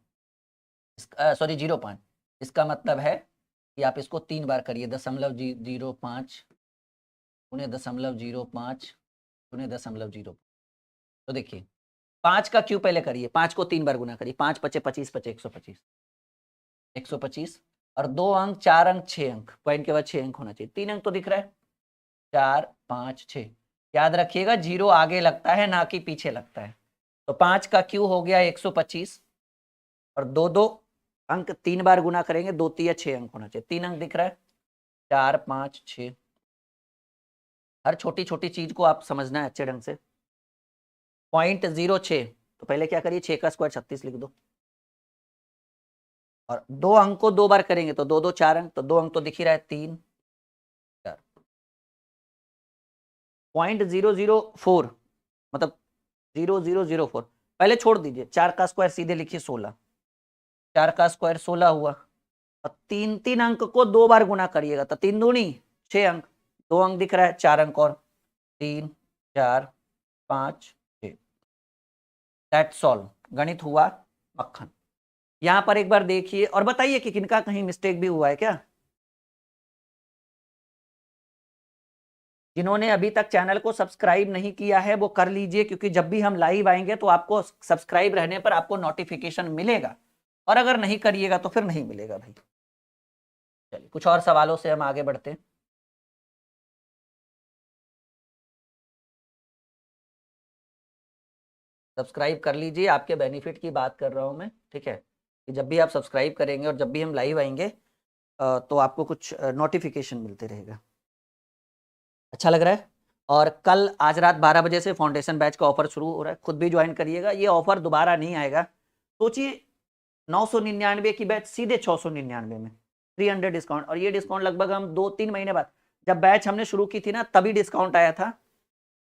सॉरी 0.5, इसका मतलब है कि आप इसको 3 बार करिए, 0.05 उन्हें 0.05 उन्हें 0.05। तो देखिए 5 का क्यूब पहले करिए, 5 को 3 बार गुना करिए, 5 पचे 25 पचे 125, 125, और 2 अंक 4 अंक 6 अंक, पॉइंट के बाद 6 अंक होना चाहिए, 3 अंक तो दिख रहा है, 4 5 6, याद रखिएगा 0 आगे लगता है ना कि पीछे लगता है। तो 5 का क्यू हो गया 125, और 2 2 अंक 3 बार गुना करेंगे, 2 3 6 अंक होना चाहिए, 3 अंक दिख रहा है, 4 5 6। हर छोटी छोटी चीज को आप समझना है अच्छे ढंग से। 0.06, तो पहले क्या करिए, 6 का स्क्वायर 36 लिख दो, और 2 अंक को 2 बार करेंगे तो 2 2 4 अंक, तो 2 अंक तो दिख ही रहा है, 3 4। 0.004 मतलब 0004, पहले छोड़ दीजिए, 4 का स्क्वायर सीधे लिखिए 16, 4 का स्क्वायर 16 हुआ, और 3 3 अंक को 2 बार गुना करिएगा तो 3 दूनी 6 अंक, 2 अंक दिख रहा है, 4 अंक और 3 4 5 6, दैट्स ऑल। गणित हुआ मक्खन। यहां पर एक बार देखिए और बताइए कि किनका कहीं मिस्टेक भी हुआ है क्या। जिन्होंने अभी तक चैनल को सब्सक्राइब नहीं किया है वो कर लीजिए, क्योंकि जब भी हम लाइव आएंगे तो आपको सब्सक्राइब रहने पर आपको नोटिफिकेशन मिलेगा, और अगर नहीं करिएगा तो फिर नहीं मिलेगा भाई। चलिए कुछ और सवालों से हम आगे बढ़ते हैं। सब्सक्राइब कर लीजिए, आपके बेनिफिट की बात कर रहा हूं मैं, ठीक है, कि जब भी आप सब्सक्राइब करेंगे और जब भी हम लाइव आएंगे तो आपको कुछ नोटिफिकेशन मिलते रहेगा। अच्छा लग रहा है। और कल आज रात 12 बजे से फाउंडेशन बैच का ऑफर शुरू हो रहा है, खुद भी ज्वाइन करिएगा, ये ऑफर दोबारा नहीं आएगा। सोचिए 999 की बैच सीधे 699 में, 300 डिस्काउंट, और ये डिस्काउंट लगभग हम 2-3 महीने बाद, जब बैच हमने शुरू की थी ना तभी डिस्काउंट आया था,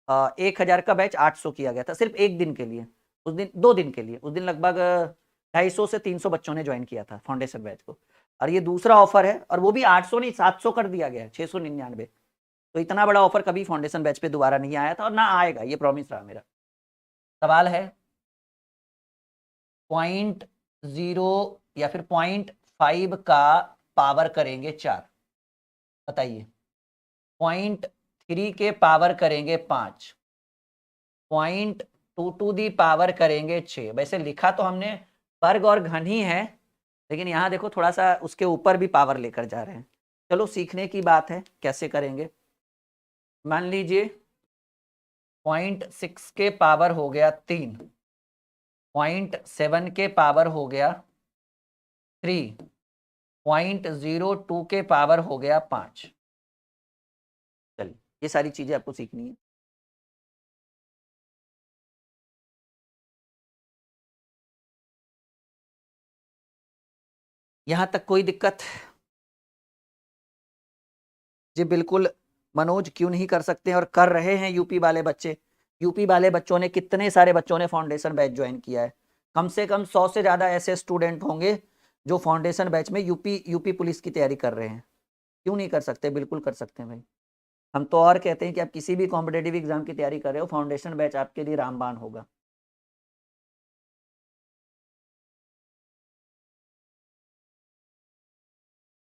1000 का बैच 800 किया गया था सिर्फ एक दिन के लिए, उस दिन 2 दिन के लिए। उस दिन लगभग 250 से 300 बच्चों ने ज्वाइन किया था फाउंडेशन बैच को। और ये दूसरा ऑफर है, और वो भी 800 नहीं 700 कर दिया गया है, 699। तो इतना बड़ा ऑफर कभी फाउंडेशन बैच पे दोबारा नहीं आया था और ना आएगा, ये प्रॉमिस रहा मेरा। सवाल है 0.0 या फिर 0.5 का पावर करेंगे 4, बताइए। 0.3 के पावर करेंगे 5, 0.2 टू दी पावर करेंगे 6। वैसे लिखा तो हमने वर्ग और घन ही है, लेकिन यहाँ देखो थोड़ा सा उसके ऊपर भी पावर लेकर जा रहे हैं। चलो सीखने की बात है, कैसे करेंगे। मान लीजिए 0.6 के पावर हो गया 3, 0.7 के पावर हो गया 3, 0.02 के पावर हो गया 5। चलिए ये सारी चीजें आपको सीखनी है। यहां तक कोई दिक्कत? जी बिल्कुल। मनोज क्यों नहीं कर सकते और कर रहे हैं यूपी वाले बच्चे। यूपी वाले बच्चों ने, कितने सारे बच्चों ने फाउंडेशन बैच ज्वाइन किया है। कम से कम 100 से ज्यादा ऐसे स्टूडेंट होंगे जो फाउंडेशन बैच में यूपी पुलिस की तैयारी कर रहे हैं। क्यों नहीं कर सकते, बिल्कुल कर सकते हैं भाई। हम तो और कहते हैं कि आप किसी भी कॉम्पिटेटिव एग्जाम की तैयारी कर रहे हो, फाउंडेशन बैच आपके लिए रामबाण होगा।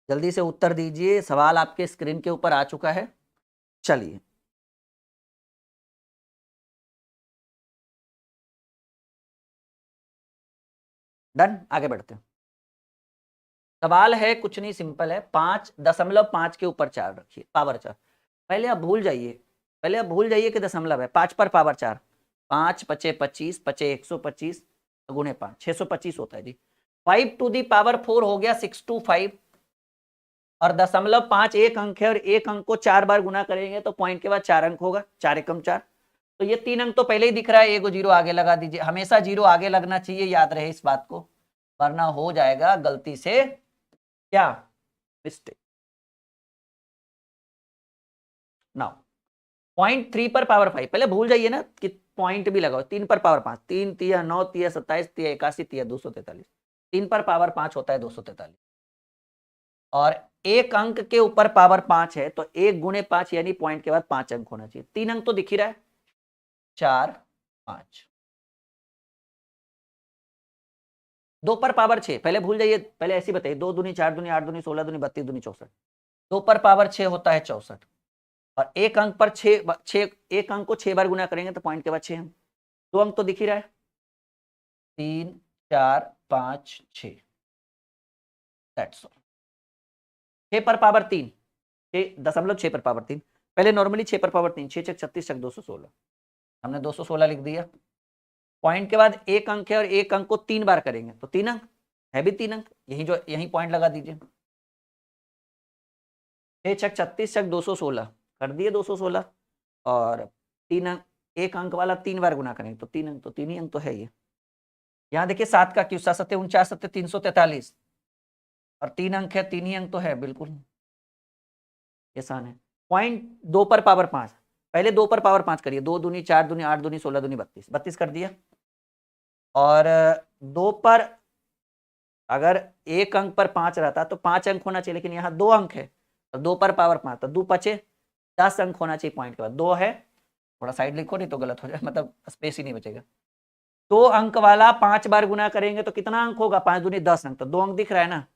जल्दी से उत्तर दीजिए, सवाल आपके स्क्रीन के ऊपर आ चुका है। चलिए डन, आगे बढ़ते हैं। सवाल है कुछ नहीं, सिंपल है। 5.5 के ऊपर 4 रखिए, पावर 4। पहले आप भूल जाइए, पहले आप भूल जाइए कि दशमलव है। 5 पर पावर 4, 5 पचे 25, पचे 125 गुणे 5, 625 होता है जी। 5 टू दी पावर 4 हो गया 625, और 0.5 एक अंक है, और एक अंक को 4 बार गुना करेंगे तो पॉइंट के बाद 4 अंक होगा, 4 एकम 4। तो ये 3 अंक तो पहले ही दिख रहा है, एगो जीरो आगे लगा दीजिए। हमेशा जीरो आगे लगना चाहिए, याद रहे इस बात को, वरना हो जाएगा गलती से क्या, मिस्टेक। नाउ 0.3 पर पावर 5, पहले भूल जाइए ना कि पॉइंट भी लगाओ। 3 पर पावर 5, 3 तिया 9 तिया 27 तिया 81 तिया 243, 3 पर पावर 5 होता है 243। और एक अंक के ऊपर पावर 5 है तो 1 गुणे 5 यानी पॉइंट के बाद 5 अंक होना चाहिए। 3 अंक तो दिख ही रहा है, 4 5। 2 पर पावर 6, पहले भूल जाइए, पहले ऐसी बताइए। 2 दूनी 4 दूनी 8 दूनी 16 दूनी 32 दूनी 64। 2 पर पावर 6 होता है 64, और एक अंक पर 6, एक अंक को 6 बार गुना करेंगे तो पॉइंट के बाद 6 अंक। 2 अंक तो दिख ही रहा है, 3 4 5 6। That's all. 6 पर पावर 3, 6.6 पर पावर 3। पहले नॉर्मली 6 पर पावर 3, 6 छक 36 छक 216, हमने 216 लिख दिया। पॉइंट के बाद एक अंक है, और एक अंक को 3 बार करेंगे तो 3 अंक है, भी 3 अंक, यही पॉइंट लगा दीजिए। 6 छक 36 छक 216 कर दिए 216, और 3 अंक, एक अंक वाला 3 बार गुना करेंगे तो 3 अंक, तो 3 ही अंक तो है ये। यहाँ देखिए 7 का क्यों, 7 सत्ते 49 सत्ते 343, और 3 अंक है, 3 ही अंक तो है, बिल्कुल आसान है। 0.2 पर पावर 5, पहले 2 पर पावर 5 करिए। 2 दूनी 4 दूनी 8 दूनी 16 दूनी 32, 32 कर दिया। और 2 पर अगर एक अंक पर 5 रहता तो 5 अंक होना चाहिए, लेकिन यहाँ 2 अंक है, तो 2 पर पावर 5 तो 2 पचे 10 अंक होना चाहिए। पॉइंट के बाद 2 है, थोड़ा साइड लिखो नहीं तो गलत हो जाए, मतलब स्पेस ही नहीं बचेगा। 2 अंक वाला 5 बार गुना करेंगे तो कितना अंक होगा, 5 दूनी 10 अंक, तो 2 अंक दिख रहा है ना।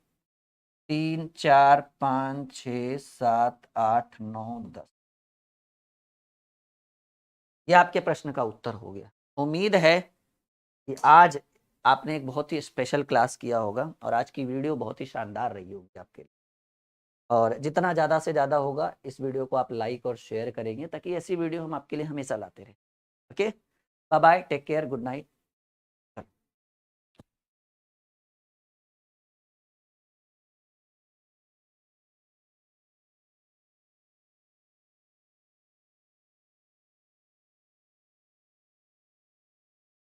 3 4 5 6 7 8 9 10, ये आपके प्रश्न का उत्तर हो गया। उम्मीद है कि आज आपने एक बहुत ही स्पेशल क्लास किया होगा, और आज की वीडियो बहुत ही शानदार रही होगी आपके लिए। और जितना ज़्यादा से ज़्यादा होगा इस वीडियो को आप लाइक और शेयर करेंगे, ताकि ऐसी वीडियो हम आपके लिए हमेशा लाते रहें। Okay, bye bye, take care, good night.